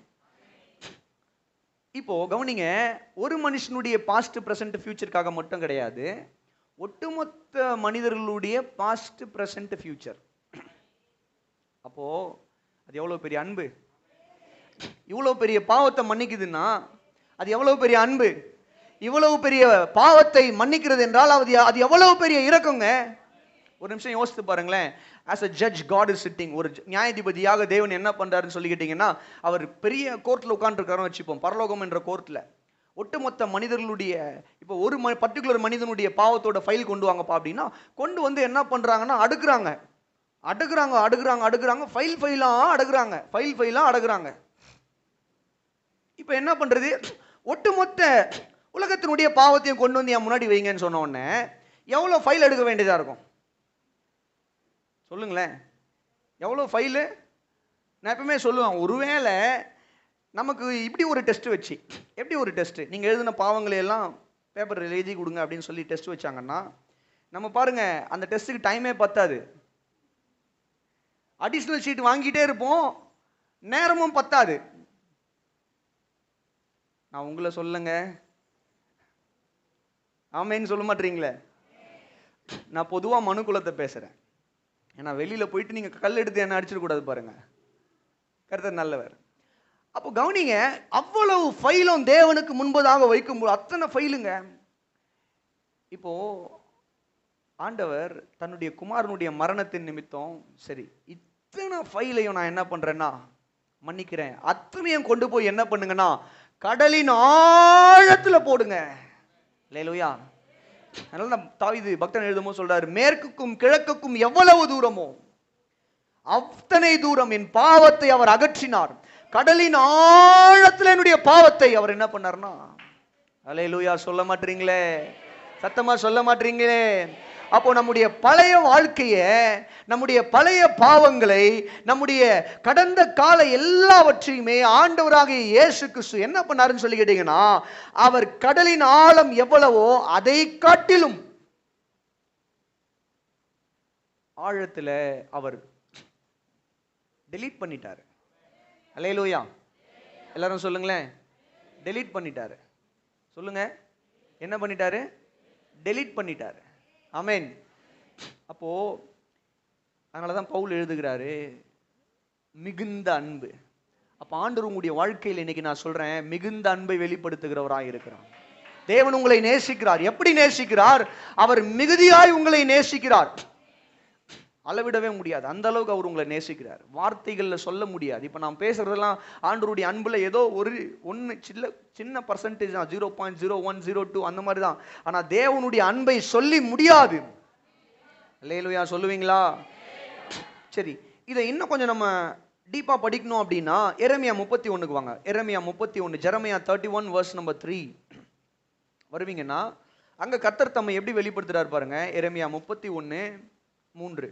இப்போ கவனிங்க, ஒரு மனுஷனுடைய பாஸ்ட், பிரசன்ட், ஃபியூச்சருக்காக மட்டும் கிடையாது, ஒட்டுமொத்த மனிதர்களுடைய பாஸ்ட், பிரசன்ட், ஃபியூச்சர். அப்போ அது எவ்வளவு பெரிய அன்பு! இவ்வளவு பெரிய பாவத்தை மன்னிக்குதுன்னா அது எவ்வளவு பெரிய அன்பு! இவ்வளவு பெரிய பாவத்தை மன்னிக்கிறது என்றால் அது எவ்வளவு பெரிய இரக்கங்க! ஒரு நிமிஷம் யோசித்து பாருங்களேன். as a judge God is sitting. ஒரு நியாயாதிபதியாக தேவன் என்ன பண்றாருன்னு சொல்லிக்கிட்டீங்கன்னா, அவர் பெரிய கோர்ட்ல உட்கார்ந்துருக்காருன்னு வச்சுப்போம், பரலோகம் என்ற கோர்ட்ல. ஒட்டுமொத்த மனிதர்களுடைய, இப்போ ஒரு பர்டிகுலர் மனிதனுடைய பாவத்தோட ஃபைல் கொண்டு வாங்கப்பா அப்படின்னா, கொண்டு வந்து என்ன பண்றாங்கன்னா அடுக்குறாங்க, ஃபைலா அடுக்குறாங்க. இப்போ என்ன பண்றது? ஒட்டுமொத்த உலகத்தினுடைய பாவத்தையும் கொண்டு வந்து என் முன்னாடி வைங்கன்னு சொன்ன உடனே எவ்வளவு ஃபைல் எடுக்க வேண்டியதா இருக்கும் சொல்லுங்களேன்? எவ்வளவு ஃபைலு? நான் எப்பவுமே சொல்லுவேன், ஒருவேளை நமக்கு இப்படி ஒரு டெஸ்ட் வச்சு, எப்படி ஒரு டெஸ்ட், நீங்க எழுதின பாவங்களை எல்லாம் பேப்பர் எழுதி கொடுங்க அப்படின்னு சொல்லி டெஸ்ட் வச்சாங்கன்னா, நம்ம பாருங்க அந்த டெஸ்ட்டுக்கு டைமே பத்தாது. அடிஷனல் ஷீட் வாங்கிட்டே இருப்போம், நேரமும் பத்தாது. நான் உங்களை சொல்லுங்க, ஆமேன்னு சொல்ல மாட்டீங்களே. நான் பொதுவா மனு குலத்தை பேசுறேன். ஏன்னா வெளியில போயிட்டு நீங்க கல் எடுத்து என்ன அடிச்சிடக்கூடாது பாருங்க, கர்த்தர் நல்லவர். அப்போ கவனிங்க, அவ்வளவு ஃபைலும் தேவனுக்கு முன்பதாக வைக்கும்போது, அத்தனை ஃபைலுங்க, இப்போ ஆண்டவர் தன்னுடைய குமாரனுடைய மரணத்தின் நிமித்தம் சரி இத்தனை ஃபைலையும் நான் என்ன பண்றேன்னா மன்னிக்கிறேன், அத்தனையும் கொண்டு போய் என்ன பண்ணுங்கன்னா கடலின் ஆழத்துல போடுங்க. அல்லேலூயா. அதனால தாவீது பக்தன் எழுதும்போது சொல்றாரு, மேற்குக்கும் கிழக்குக்கும் எவ்வளவு தூரமோ அத்தனை தூரம் என் பாவத்தை அவர் அகற்றினார். கடலின் ஆழத்துல என்னுடைய பாவத்தை அவர் என்ன பண்ணார்னா, அல்லேலூயா. சொல்ல மாட்டீங்களே, சத்தமா சொல்ல மாட்டீங்களே. அப்போ நம்முடைய பழைய வாழ்க்கைய, நம்முடைய பழைய பாவங்களை, நம்முடைய கடந்த கால எல்லாவற்றையுமே ஆண்டவராகிய இயேசு கிறிஸ்து என்ன பண்ணாருன்னு சொல்லி கேட்டீங்கன்னா, அவர் கடலின் ஆழம் எவ்வளவோ அதை காட்டிலும் ஆழத்துல அவர் டெலீட் பண்ணிட்டாரு. அல்லேலூயா. எல்லாரும் சொல்லுங்களேன், டெலீட் பண்ணிட்டாரு. சொல்லுங்க, என்ன பண்ணிட்டாரு? டெலீட் பண்ணிட்டாரு. ஆமென். அப்போ அதனாலதான் பவுல் எழுதுகிறாரு மிகுந்த அன்பு. அப்ப ஆண்டவர் உங்களுடைய வாழ்க்கையில் இன்னைக்கு நான் சொல்றேன், மிகுந்த அன்பை வெளிப்படுத்துகிறவராய் இருக்கிறார். தேவன் உங்களை நேசிக்கிறார். எப்படி நேசிக்கிறார்? அவர் மிகுதியாய் உங்களை நேசிக்கிறார். அளவிடவே முடியாது, அந்த அளவுக்கு அவர் உங்களை நேசிக்கிறார். வார்த்தைகள்ல சொல்ல முடியாது. இப்ப நான் பேசுறதெல்லாம் ஆண்டவருடைய அன்புல ஏதோ ஒன்னு சின்ன பர்சன்டேஜ் தான், 0.0102 அந்த மாதிரி தான். ஆனா தேவனுடைய அன்பை சொல்லி முடியாது. அல்லேலூயா. சொல்லுவீங்களா? சரி, இதை இன்னும் கொஞ்சம் நம்ம டீப்பா படிக்கணும் அப்படின்னா எரேமியா 31க்கு வாங்க. எரேமியா 31, ஜெரமியா 31 verse number 3 வருவீங்கன்னா அங்க கர்த்தர் தம்மை எப்படி வெளிப்படுத்துறாரு பாருங்க. எரேமியா 31:3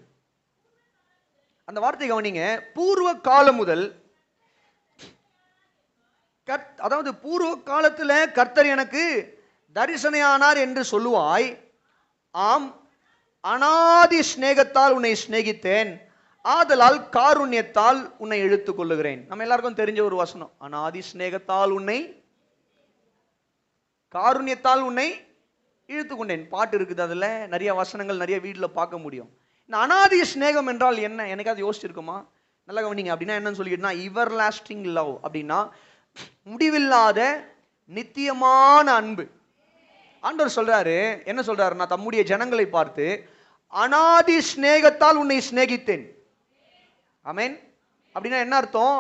அந்த வார்த்தை கவனிங்க. பூர்வ காலம் முதல், அதாவது பூர்வ காலத்துல கர்த்தர் எனக்கு தரிசனையானார் என்று சொல்லுவாய். ஆம், அநாதி சிநேகத்தால் உன்னை சிநேகித்தேன், ஆதலால் காருண்யத்தால் உன்னை இழுத்துக் கொள்ளுகிறேன். நம்ம எல்லாருக்கும் தெரிஞ்ச ஒரு வசனம், அநாதி சிநேகத்தால் உன்னை, காருண்யத்தால் உன்னை இழுத்துக் கொண்டேன். பாட்டு இருக்குது, அதுல நிறைய வசனங்கள் நிறைய வீட்டுல பார்க்க முடியும். இந்த அநாதி சிநேகம் என்றால் என்ன? எனக்காவது யோசிச்சிருக்குமா? நல்லா கவனிங்க. அப்படின்னா என்னன்னு சொல்லிக்கிட்டா, இவர் லாஸ்டிங் லவ் அப்படின்னா முடிவில்லாத நித்தியமான அன்பு. ஆண்டவர் சொல்றாரு, என்ன சொல்றாருன்னா தம்முடைய ஜனங்களை பார்த்து, அநாதி சிநேகத்தால் உன்னை சிநேகித்தேன். ஆமென். அப்படின்னா என்ன அர்த்தம்?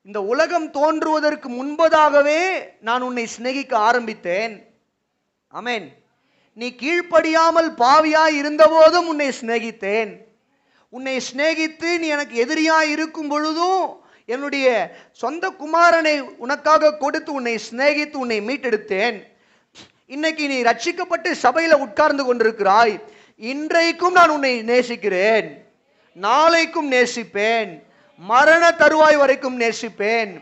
இந்த உலகம் தோன்றுவதற்கு முன்பதாகவே நான் உன்னை சிநேகிக்க ஆரம்பித்தேன். ஆமென். நீ கீழ்ப்படியாமல் பாவியாய் இருந்த போதும் உன்னை சிநேகித்தேன். உன்னை சிநேகித்து நீ எனக்கு எதிரியாய் இருக்கும் பொழுதும் என்னுடைய சொந்த குமாரனை உனக்காக கொடுத்து உன்னை சிநேகித்து உன்னை மீட்டெடுத்தேன். இன்னைக்கு நீ ரட்சிக்கப்பட்டு சபையில உட்கார்ந்து கொண்டிருக்கிறாய். இன்றைக்கும் நான் உன்னை நேசிக்கிறேன், நாளைக்கும் நேசிப்பேன், மரண தருவாய் வரைக்கும் நேசிப்பேன்.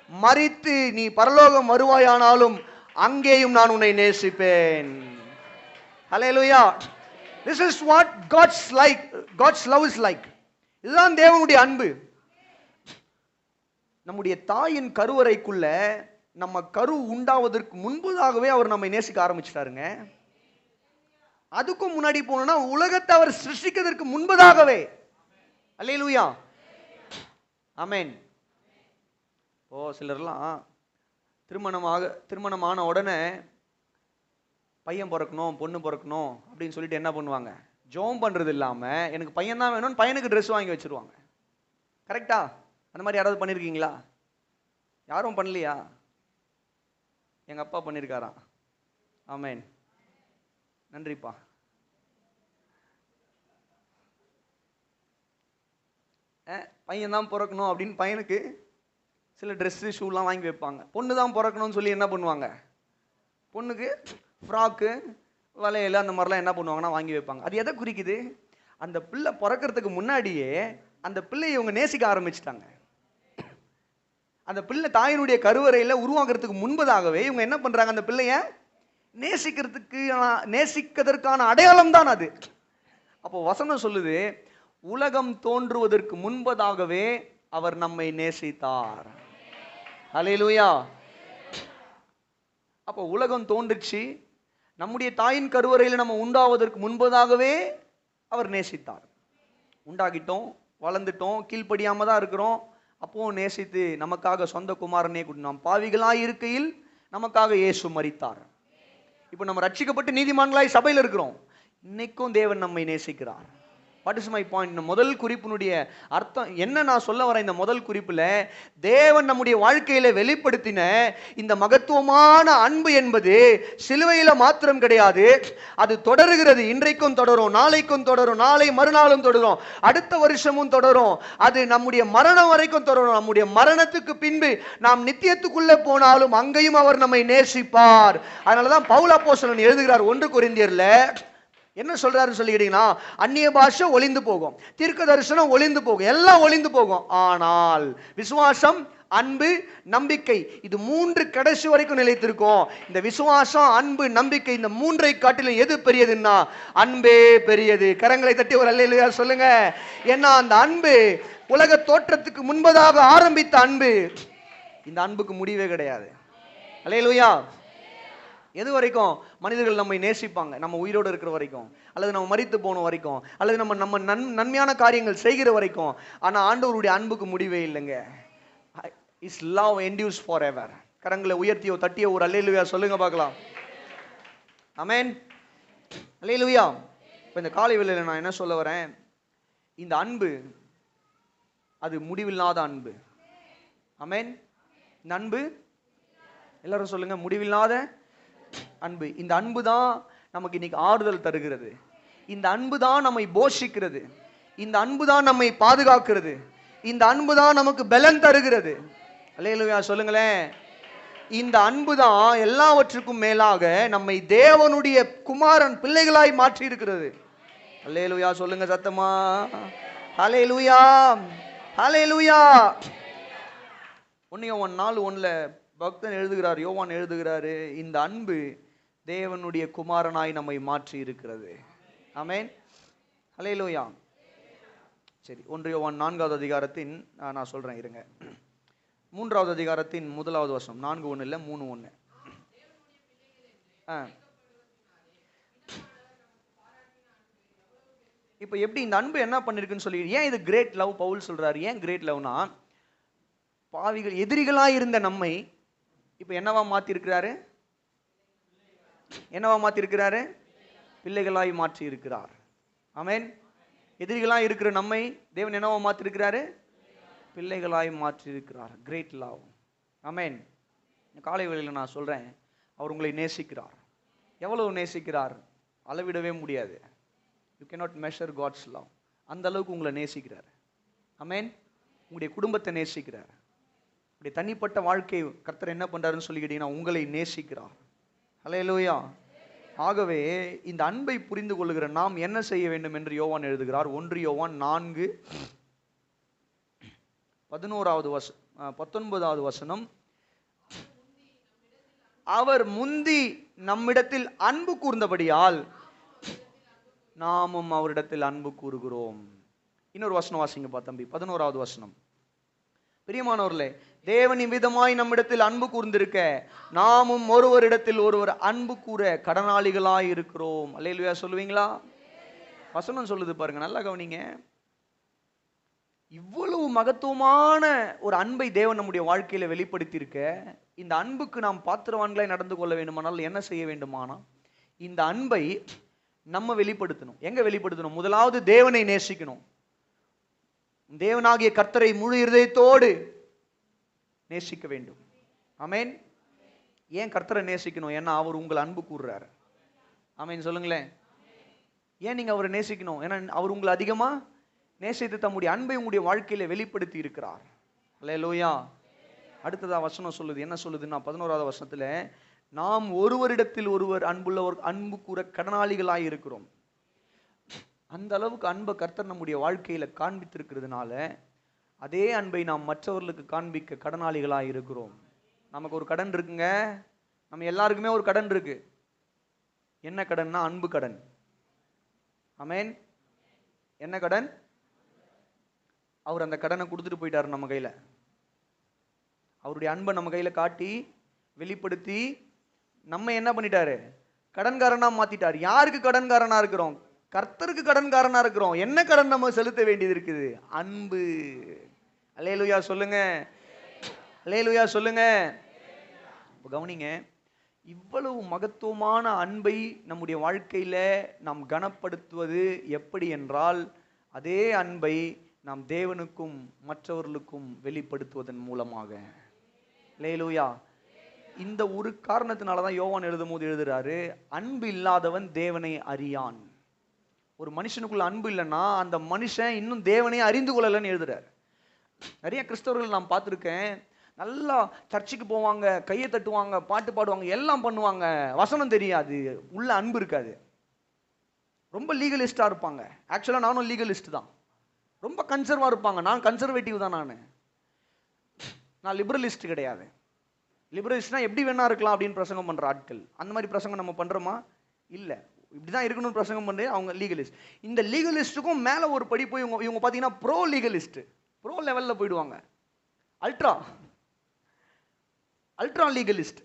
மரித்து நீ பரலோகம் வருவாயானாலும் அங்கேயும் நான் உன்னை நேசிப்பேன். Hallelujah. This is what God's love is like. இதுதான் தேவனுடைய அன்பு. நம்முடைய தாயின் கருவறைக்குள்ள நம்ம கரு உண்டாவதற்கு முன்பதாகவே அவர் நம்மை நேசிக்க ஆரம்பிச்சிட்டாருங்க. அதுக்கும் முன்னாடி போனோம்னா உலகத்தை அவர் சிருஷ்டிக்கிறதுக்கு முன்பதாகவே. அல்லேலூயா. ஆமென். சிலர்லாம் திருமணமான உடனே பையன் பிறக்கணும் பொண்ணு பிறக்கணும் அப்படின்னு சொல்லிட்டு என்ன பண்ணுவாங்க? ஜோம் பண்றது இல்லாம எனக்கு பையன் தான் வேணும்னு பையனுக்கு ட்ரெஸ் வாங்கி வச்சிருவாங்க. கரெக்டா? அந்த மாதிரி யாராவது பண்ணிருக்கீங்களா? யாரும் பண்ணலையா? எங்க அப்பா பண்ணிருக்காராம். ஆமென். நன்றிப்பா. பையன் தான் பிறக்கணும் அப்படின்னு பையனுக்கு சில ட்ரெஸ்ஸு ஷூலாம் வாங்கி வைப்பாங்க. பொண்ணு தான் பிறக்கணும்னு சொல்லி என்ன பண்ணுவாங்க? பொண்ணுக்கு ஃப்ராக்கு வளையல் அந்த மாதிரிலாம் என்ன பண்ணுவாங்கன்னா வாங்கி வைப்பாங்க. அது எதை குறிக்குது? அந்த பிள்ளை பிறக்கிறதுக்கு முன்னாடியே அந்த பிள்ளையை இவங்க நேசிக்க ஆரம்பிச்சிட்டாங்க. அந்த பிள்ளை தாயினுடைய கருவறையில் உருவாக்குறதுக்கு முன்பதாகவே இவங்க என்ன பண்றாங்க? அந்த பிள்ளைய நேசிக்கிறதுக்கான அடையாளம் தான் அது. அப்போ வசனம் சொல்லுது, உலகம் தோன்றுவதற்கு முன்பதாகவே அவர் நம்மை நேசித்தார். அல்லேலூயா. அப்போ உலகம் தோன்றுச்சு, நம்முடைய தாயின் கருவறையில் நம்ம உண்டாவதற்கு முன்பதாகவே அவர் நேசித்தார். உண்டாகிட்டோம், வளர்ந்துட்டோம், கீழ்ப்படியாம தான் இருக்கிறோம். அப்போ நேசித்து நமக்காக சொந்த குமாரனே நாம் பாவிகளாய் இருக்கையில் நமக்காக இயேசு மரித்தார். இப்போ நம்ம ரட்சிக்கப்பட்டு நீதிமான்களாய் சபையில் இருக்கிறோம். இன்னைக்கும் தேவன் நம்மை நேசிக்கிறார். What is my point? இந்த முதல் குறிப்பினுடைய அர்த்தம் என்ன நான் சொல்ல வரேன்? இந்த முதல் குறிப்பில் தேவன் நம்முடைய வாழ்க்கையில வெளிப்படுத்தின இந்த மகத்துவமான அன்பு என்பது சிலுவையில மாத்திரம் கிடையாது, அது தொடருகிறது. இன்றைக்கும் தொடரும், நாளைக்கும் தொடரும், நாளை மறுநாளும் தொடரும், அடுத்த வருஷமும் தொடரும், அது நம்முடைய மரணம் வரைக்கும் தொடரும். நம்முடைய மரணத்துக்கு பின்பு நாம் நித்தியத்துக்குள்ள போனாலும் அங்கேயும் அவர் நம்மை நேசிப்பார். அதனாலதான் பவுல் அப்போஸ்தலன் எழுதுகிறார் 1 கொரிந்தியர்ல என்ன சொல்றாரு சொல்லிக்கிட்டீங்கன்னா, அந்நிய பாஷை ஒளிந்து போகும், தீர்க்க தரிசனம் ஒளிந்து போகும், எல்லாம் ஒளிந்து போகும், ஆனால் விசுவாசம், அன்பு, நம்பிக்கை இது 3 கடைசி வரைக்கும் நிலைத்திருக்கும். இந்த விசுவாசம், அன்பு, நம்பிக்கை இந்த 3ஐ காட்டிலும் எது பெரியதுன்னா அன்பே பெரியது. கரங்களை தட்டி ஒரு அல்லேலூயா சொல்லுங்க. ஏன்னா அந்த அன்பு உலக தோற்றத்துக்கு முன்பதாக ஆரம்பித்த அன்பு, இந்த அன்புக்கு முடிவே கிடையாது. அல்லேலூயா. எது வரைக்கும் மனிதர்கள் நம்மை நேசிப்பாங்க? நம்ம உயிரோடு இருக்கிற வரைக்கும், அல்லது நம்ம மரித்து போன வரைக்கும், அல்லது நம்ம நன்மையான காரியங்கள் செய்கிற வரைக்கும். ஆனால் ஆண்டவருடைய அன்புக்கு முடிவே இல்லைங்க. Is love endures for ever. கரங்களை உயர்த்தியோ தட்டியோ ஒரு அல்லேலூயா சொல்லுங்க பார்க்கலாம். ஆமென். அல்லேலூயா. இப்போ இந்த காலை வேளையில நான் என்ன சொல்ல வரேன்? இந்த அன்பு அது முடிவில்லாத அன்பு. ஆமென். இந்த அன்பு எல்லாரும் சொல்லுங்க, முடிவில்லாத அன்பு. இந்த அன்பு தான் நமக்கு இன்னைக்கு ஆறுதல் தருகிறது. இந்த அன்பு தான் நம்மை போஷிக்கிறது. இந்த அன்பு தான் நம்மை பாதுகாக்கிறது. இந்த அன்பு தான் நமக்கு பலன் தருகிறது. அல்லேலூயா சொல்லுங்களேன். இந்த அன்பு தான் எல்லாவற்றுக்கும் மேலாக நம்மை தேவனுடைய குமாரன் பிள்ளைகளாய் மாற்றி இருக்கிறது. அல்லேலூயா சொல்லுங்க சத்தமா. ஹல்லேலூயா, ஹல்லேலூயா. 1 யோவான் 4:1 பக்தன் எழுதுகிறார், யோவான் எழுதுகிறாரு, இந்த அன்பு தேவனுடைய குமாரனாய் நம்மை மாற்றி இருக்கிறது. ஆமென். ஹல்லேலூயா. சரி, 1 யோவான் 4வது அதிகாரத்தின் நான் சொல்றேன் இருங்க, 3வது அதிகாரத்தின் 1வது வசனம். 4:1 இல்ல 3:1. இப்ப எப்படி இந்த அன்பு என்ன பண்ணிருக்குன்னு சொல்லி, ஏன் இது கிரேட் லவ் பவுல் சொல்றாரு? ஏன் கிரேட் லவ்னா, பாவிகள் எதிரிகளாய் இருந்த நம்மை இப்ப என்னவா மாத்தி இருக்கிறாரு? என்னவா மாத்தி இருக்கிறாரு? பிள்ளைகளாய் மாற்றி இருக்கிறார். ஆமென். எதிரிகளாய் இருக்கிற நம்மை தேவன் என்னவா மாற்றி இருக்கிறாரு? பிள்ளைகளாய் மாற்றி இருக்கிறார். Great love. ஆமென். காலை வேளையில நான் சொல்றேன், அவர் உங்களை நேசிக்கிறார். எவ்வளவு நேசிக்கிறார்? அளவிடவே முடியாது. You cannot measure God's love. அந்த அளவுக்கு உங்களை நேசிக்கிறார். ஆமென். உங்களுடைய குடும்பத்தை நேசிக்கிறார். உங்களுடைய தனிப்பட்ட வாழ்க்கை கர்த்தர் என்ன பண்றாருன்னு சொல்லிக்கிட்டீங்கன்னா, உங்களை நேசிக்கிறார். ஹல்லேலூயா. ஆகவே இந்த அன்பை புரிந்து கொள்ளுகிற நாம் என்ன செய்ய வேண்டும் என்று யோவான் எழுதுகிறார். 1 யோவான் 4:19வது வசனம். அவர் முந்தி நம்மிடத்தில் அன்பு கூர்ந்தபடியால் நாமும் அவரிடத்தில் அன்பு கூறுகிறோம். இன்னொரு வசனம் வாசிங்கப்பா தம்பி, 11வது வசனம். பிரியமானவர்களே, தேவன் இவ்விதமாய் நம்மிடத்தில் அன்பு கூர்ந்திருக்க நாமும் ஒருவரிடத்தில் ஒருவர் அன்பு கூற கடனாளிகளாய் இருக்கிறோம். அல்லேலூயா சொல்லுவீங்களா? வசனம் சொல்லுது பாருங்க, நல்லா கவனிங்க. இவ்வளவு மகத்துவமான ஒரு அன்பை தேவன் நம்முடைய வாழ்க்கையில வெளிப்படுத்தி இருக்க, இந்த அன்புக்கு நாம் பாத்திரவான்களாய் நடந்து கொள்ள வேண்டுமானால் என்ன செய்ய வேண்டுமானா, இந்த அன்பை நம்ம வெளிப்படுத்தணும். எங்க வெளிப்படுத்தணும்? முதலாவது தேவனை நேசிக்கணும். தேவனாகிய கர்த்தரை முழு இருதயத்தோடு நேசிக்க வேண்டும். ஆமென். ஏன் கர்த்தரை நேசிக்கணும்? ஏன்னா அவர் உங்களை அன்பு கூறுறாரு. ஆமென் சொல்லுங்களேன். ஏன் நீங்க அவரை நேசிக்கணும்? ஏன்னா அவர் உங்களை அதிகமா நேசித்து தம்முடைய அன்பை உங்களுடைய வாழ்க்கையில வெளிப்படுத்தி இருக்கிறார். அல்லேலூயா. அடுத்ததா வசனம் சொல்லுது. என்ன சொல்லுதுன்னா 11வது வசனத்துல, நாம் ஒருவரிடத்தில் ஒருவர் அன்பு கூற கடனாளிகளாய் இருக்கிறோம். அந்த அளவுக்கு அன்பை கர்த்தர் நம்முடைய வாழ்க்கையில காண்பித்திருக்கிறதுனால அதே அன்பை நாம் மற்றவர்களுக்கு காண்பிக்க கடனாளிகளாக இருக்கிறோம். நமக்கு ஒரு கடன் இருக்குங்க. நம்ம எல்லாருக்குமே ஒரு கடன் இருக்கு. என்ன கடன்னா? அன்பு கடன். ஆமென். என்ன கடன்? அவர் அந்த கடனை கொடுத்துட்டு போயிட்டாரு நம்ம கையில. அவருடைய அன்பை நம்ம கையில காட்டி வெளிப்படுத்தி நம்ம என்ன பண்ணிட்டாரு? கடன்காரனா மாத்திட்டார். யாருக்கு கடன்காரனா இருக்கிறோம்? கர்த்தருக்கு கடன்காரனா இருக்கிறோம். என்ன கடன் நம்ம செலுத்த வேண்டியது இருக்குது? அன்பு. அல்லேலூயா சொல்லுங்க. அல்லேலூயா சொல்லுங்க. கவனிங்க, இவ்வளவு மகத்துவமான அன்பை நம்முடைய வாழ்க்கையில நாம் கனப்படுத்துவது எப்படி என்றால், அதே அன்பை நாம் தேவனுக்கும் மற்றவர்களுக்கும் வெளிப்படுத்துவதன் மூலமாக. அல்லேலூயா. இந்த ஒரு காரணத்தினால தான் யோவான் எழுதும்போது எழுதுறாரு, அன்பு இல்லாதவன் தேவனை அறியான். ஒரு மனுஷனுக்குள்ள அன்பு இல்லைன்னா அந்த மனுஷன் இன்னும் தேவனையே அறிந்து கொள்ளலன்னு எழுதுறாரு. நிறைய கிறிஸ்தவர்கள் நான் பார்த்துருக்கேன், நல்லா சர்ச்சுக்கு போவாங்க, கையை தட்டுவாங்க, பாட்டு பாடுவாங்க, எல்லாம் பண்ணுவாங்க, வசனம் தெரியாது, உள்ள அன்பு இருக்காது. ரொம்ப லீகலிஸ்டா இருப்பாங்க. ஆக்சுவலா நானும் லீகலிஸ்ட் தான். ரொம்ப கன்சர்வா இருப்பாங்க. நான் கன்சர்வேட்டிவ் தான். நான் லிபரலிஸ்ட் கிடையாது. லிபரலிஸ்ட்னா எப்படி வேணா இருக்கலாம் அப்படின்னு பிரசங்கம் பண்ற ஆட்கள். அந்த மாதிரி பிரசங்கம் நம்ம பண்றோமா? இல்ல. இப்படிதான் இருக்கணும்னு பிரசங்கம் பண்ணி அவங்க லீகலிஸ்ட். இந்த லீகலிஸ்டுக்கும் மேல ஒரு படி போய் இவங்க பாத்தீங்கன்னா ப்ரோ லீகலிஸ்ட், ப்ரோ லெவல்ல போயிடுவாங்க. Ultra legalist.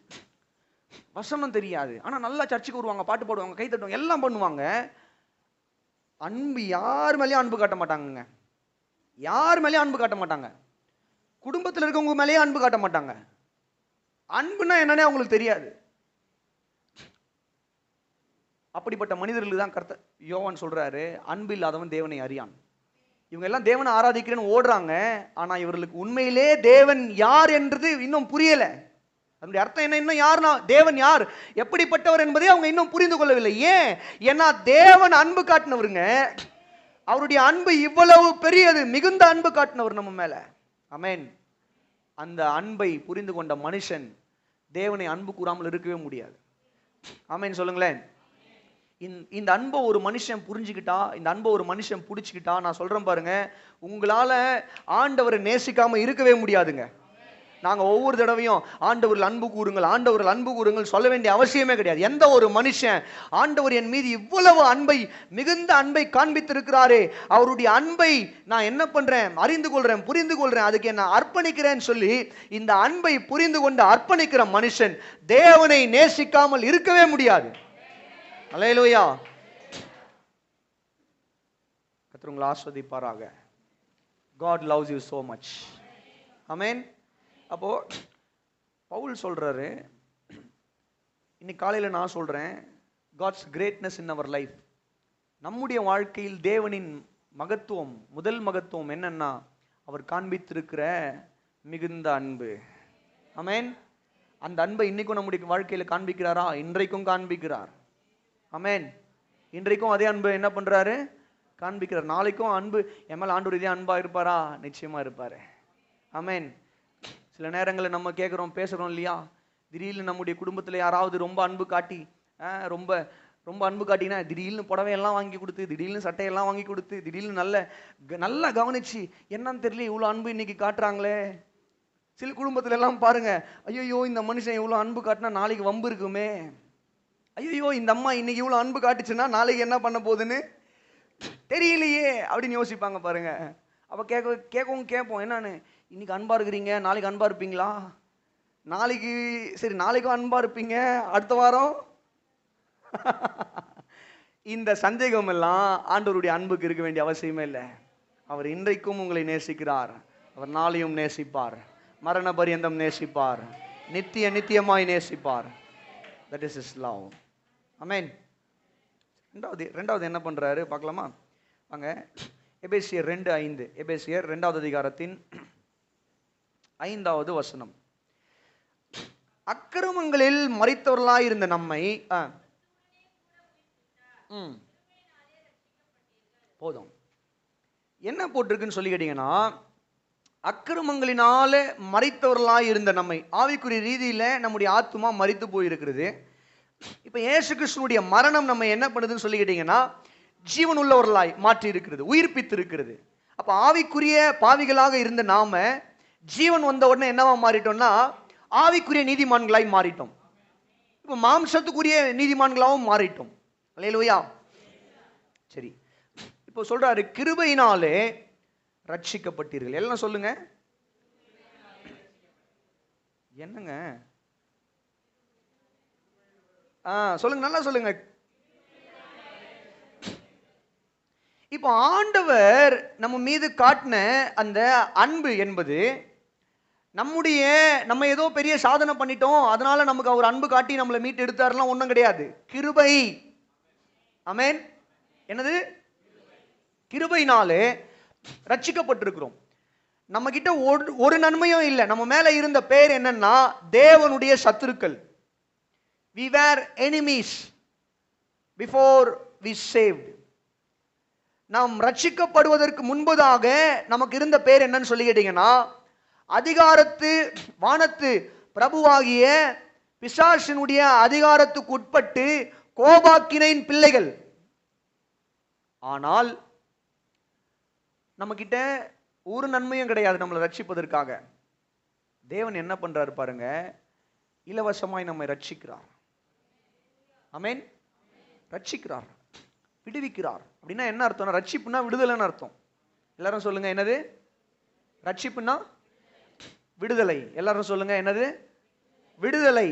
வசனம் தெரியாது, ஆனா நல்லா சர்ச்சுக்கு வருவாங்க, பாட்டு பாடுவாங்க, கை தட்டுவாங்க, எல்லாம் பண்ணுவாங்க. அன்பு யார் மேலேயும் அன்பு காட்ட மாட்டாங்க. யார் மேலேயும் அன்பு காட்ட மாட்டாங்க. குடும்பத்தில் இருக்கவங்க மேலேயே அன்பு காட்ட மாட்டாங்க. அன்புனா என்னன்னே அவங்களுக்கு தெரியாது. அப்படிப்பட்ட மனிதர்களுக்கு தான் கர்த்தர் யோவான் சொல்றாரு, அன்பு இல்லாதவன் தேவனை அறியான். இவங்க எல்லாம் தேவனை ஆராதிக்கிறேன்னு ஓடுறாங்க, ஆனா இவர்களுக்கு உண்மையிலே தேவன் யார் என்றது இன்னும் புரியல. அதனுடைய அர்த்தம் என்ன? இன்னும் யாருனா தேவன் யார், எப்படிப்பட்டவர் என்பதை அவங்க இன்னும் புரிந்து கொள்ளவில்லை. ஏன்? ஏன்னா தேவன் அன்பு காட்டினவருங்க. அவருடைய அன்பு இவ்வளவு பெரியது, மிகுந்த அன்பு காட்டினவர் நம்ம மேல. ஆமென். அந்த அன்பை புரிந்து கொண்ட மனுஷன் தேவனை அன்பு கூறாமல் இருக்கவே முடியாது. ஆமென் சொல்லுங்களேன். இந்த அன்பை ஒரு மனுஷன் புரிஞ்சுக்கிட்டா, இந்த அன்பை ஒரு மனுஷன் பிடிச்சிக்கிட்டா, நான் சொல்றேன் பாருங்க, உங்களால ஆண்டவரை நேசிக்காம இருக்கவே முடியாதுங்க. நாங்க ஒவ்வொரு தடவையும் ஆண்டவர்கள் அன்பு கூறுங்கள், ஆண்டவர்கள் அன்பு கூறுங்கள் சொல்ல வேண்டிய அவசியமே கிடையாது. எந்த ஒரு மனுஷன் ஆண்டவர் என் மீது இவ்வளவு அன்பை, மிகுந்த அன்பை காண்பித்திருக்கிறாரே, அவருடைய அன்பை நான் என்ன பண்றேன், அறிந்து கொள்றேன், புரிந்து கொள்றேன், அதுக்கு என்ன அர்ப்பணிக்கிறேன்னு சொல்லி இந்த அன்பை புரிந்து கொண்டு அர்ப்பணிக்கிற மனுஷன் தேவனை நேசிக்காமல் இருக்கவே முடியாது. அல்லேலூயா. கர்த்தர் உங்களை ஆசீர்வதிப்பாராக. God loves you so much. ஆமென். அப்போ பவுல் சொல்றாரு, இன்னைக்கு காலையில நான் சொல்றேன், God's greatness in our life. நம்முடைய வாழ்க்கையில் தேவனின் மகத்துவம், முதல் மகத்துவம் என்னன்னா அவர் காண்பித்திருக்கிற மிகுந்த அன்பு. ஆமென். அந்த அன்பை இன்னைக்கும் நம்முடைய வாழ்க்கையில காண்பிக்கிறாரா? இன்றைக்கும் காண்பிக்கிறார். ஆமென். இன்றைக்கும் அதே அன்பு என்ன பண்றாரு? காண்பிக்கிறார். நாளைக்கும் அன்பு என் மேல ஆண்டவர் இதே அன்பா இருப்பாரா? நிச்சயமா இருப்பாரு. ஆமென். சில நேரங்களில் நம்ம கேட்குறோம், பேசுகிறோம் இல்லையா, திடீர்னு நம்முடைய குடும்பத்தில் யாராவது ரொம்ப அன்பு காட்டி, ரொம்ப ரொம்ப அன்பு காட்டினா திடீர்னு புடவையெல்லாம் வாங்கி கொடுத்து, திடீர்னு சட்டையெல்லாம் வாங்கி கொடுத்து, திடீர்னு நல்லா கவனிச்சு, என்னன்னு தெரியல இவ்வளோ அன்பு இன்னைக்கு காட்டுறாங்களே. சில குடும்பத்துல எல்லாம் பாருங்க, ஐயோ இந்த மனுஷன் இவ்வளோ அன்பு காட்டினா நாளைக்கு வம்பு இருக்குமே, ஐயோ இந்த அம்மா இன்னைக்கு இவ்வளோ அன்பு காட்டுச்சுன்னா நாளைக்கு என்ன பண்ண போகுதுன்னு தெரியலையே அப்படின்னு யோசிப்பாங்க பாருங்க. அப்போ கேட்போம், என்னன்னு, இன்னைக்கு அன்பா இருக்கிறீங்க, நாளைக்கு அன்பா இருப்பீங்களா? நாளைக்கு சரி, நாளைக்கும் அன்பா இருப்பீங்க, அடுத்த வாரம் இந்த சந்தேகம் எல்லாம் ஆண்டவருடைய அன்புக்கு இருக்க வேண்டிய அவசியமே இல்லை. அவர் இன்றைக்கும் உங்களை நேசிக்கிறார். அவர் நாளையும் நேசிப்பார், மரண பரியந்தம் நேசிப்பார், நித்தியமாய் நேசிப்பார். That is his love. ஆமென். ரெண்டாவது என்ன பண்றாரு பார்க்கலாமா? வாங்க, எபேசியர் 2:5. எபேசியர் 2வது அதிகாரத்தின் 5வது வசனம். அக்கிரமங்களில் மரித்தவர்களாய் இருந்த நம்மை போதும் என்ன போட்டிருக்குன்னு சொல்லி கேட்டீங்கன்னா, அக்கிரமங்களினால மரித்தவர்களாய் இருந்த நம்மை, ஆவிக்குரிய ரீதியில நம்முடைய ஆத்துமா மரித்து போயிருக்கிறது. இப்ப இயேசு கிறிஸ்துவுடைய மரணம் நம்ம என்ன பண்ணுதுன்னு சொல்லி கேட்டீங்கன்னா, ஜீவன் உள்ளவர்களாய் மாற்றி இருக்கிறது, உயிர்ப்பித்து இருக்கிறது. அப்ப ஆவிக்குரிய பாவிகளாக இருந்த நாம ஜீவன் வந்த உடனே என்னவா மாறிட்டோம்னா, ஆவிக்குரிய நீதிமான்களாய் மாறிட்டோம். இப்ப மாம்சத்துக்குரிய நீதிமான்களாகவும் மாறிட்டோம். அல்லேலூயா. சரி, இப்போ சொல்றாரு, கிருபையினாலே ரட்சிக்கப்பட்டீர்கள். எல்லாம் சொல்லுங்க. என்னங்க சொல்லுங்க, நல்லா சொல்லுங்க. இப்போ ஆண்டவர் நம்ம மீது காட்டின அந்த அன்பு என்பது நம்ம ஏதோ பெரிய சாதனை பண்ணிட்டோம், அதனால நமக்கு அவர் அன்பு காட்டி நம்மளை மீட்டு எடுத்தாருலாம் ஒன்றும் கிடையாது. கிருபை. ஆமென். என்னது? கிருபையினாலே ரட்சிக்கப்பட்டிருக்கிறோம். நம்ம கிட்ட ஒரு நன்மையும் இல்லை. நம்ம மேல இருந்த பேர் என்னன்னா தேவனுடைய சத்துருக்கள். we were enemies before we saved. நாம் ரட்சிக்கப்படுவதற்கு முன்பதாக நமக்கு இருந்த பேர் என்னன்னு சொல்லி கேட்டீங்கன்னா அதிகாரத்து வானத்து பிரபுவாகிய பிசாசினுடைய அதிகாரத்துக்கு உட்பட்டு கோபாக்கினையின் பிள்ளைகள். ஆனால் நம்ம கிட்ட ஒரு நன்மையும் கிடையாது நம்மளை ரட்சிப்பதற்காக. தேவன் என்ன பண்றாரு பாருங்க, இலவசமாய் நம்மை ரட்சிக்கிறார். ஆமென். ரட்சிக்கிறார், விடுவிக்கிறார். அப்படின்னா என்ன அர்த்தம்? ரட்சிப்புனா விடுதலைன்னு அர்த்தம். எல்லாரும் சொல்லுங்க என்னது ரட்சிப்புனா? விடுதலை. எல்லாரும் சொல்லுங்க என்னது? விடுதலை.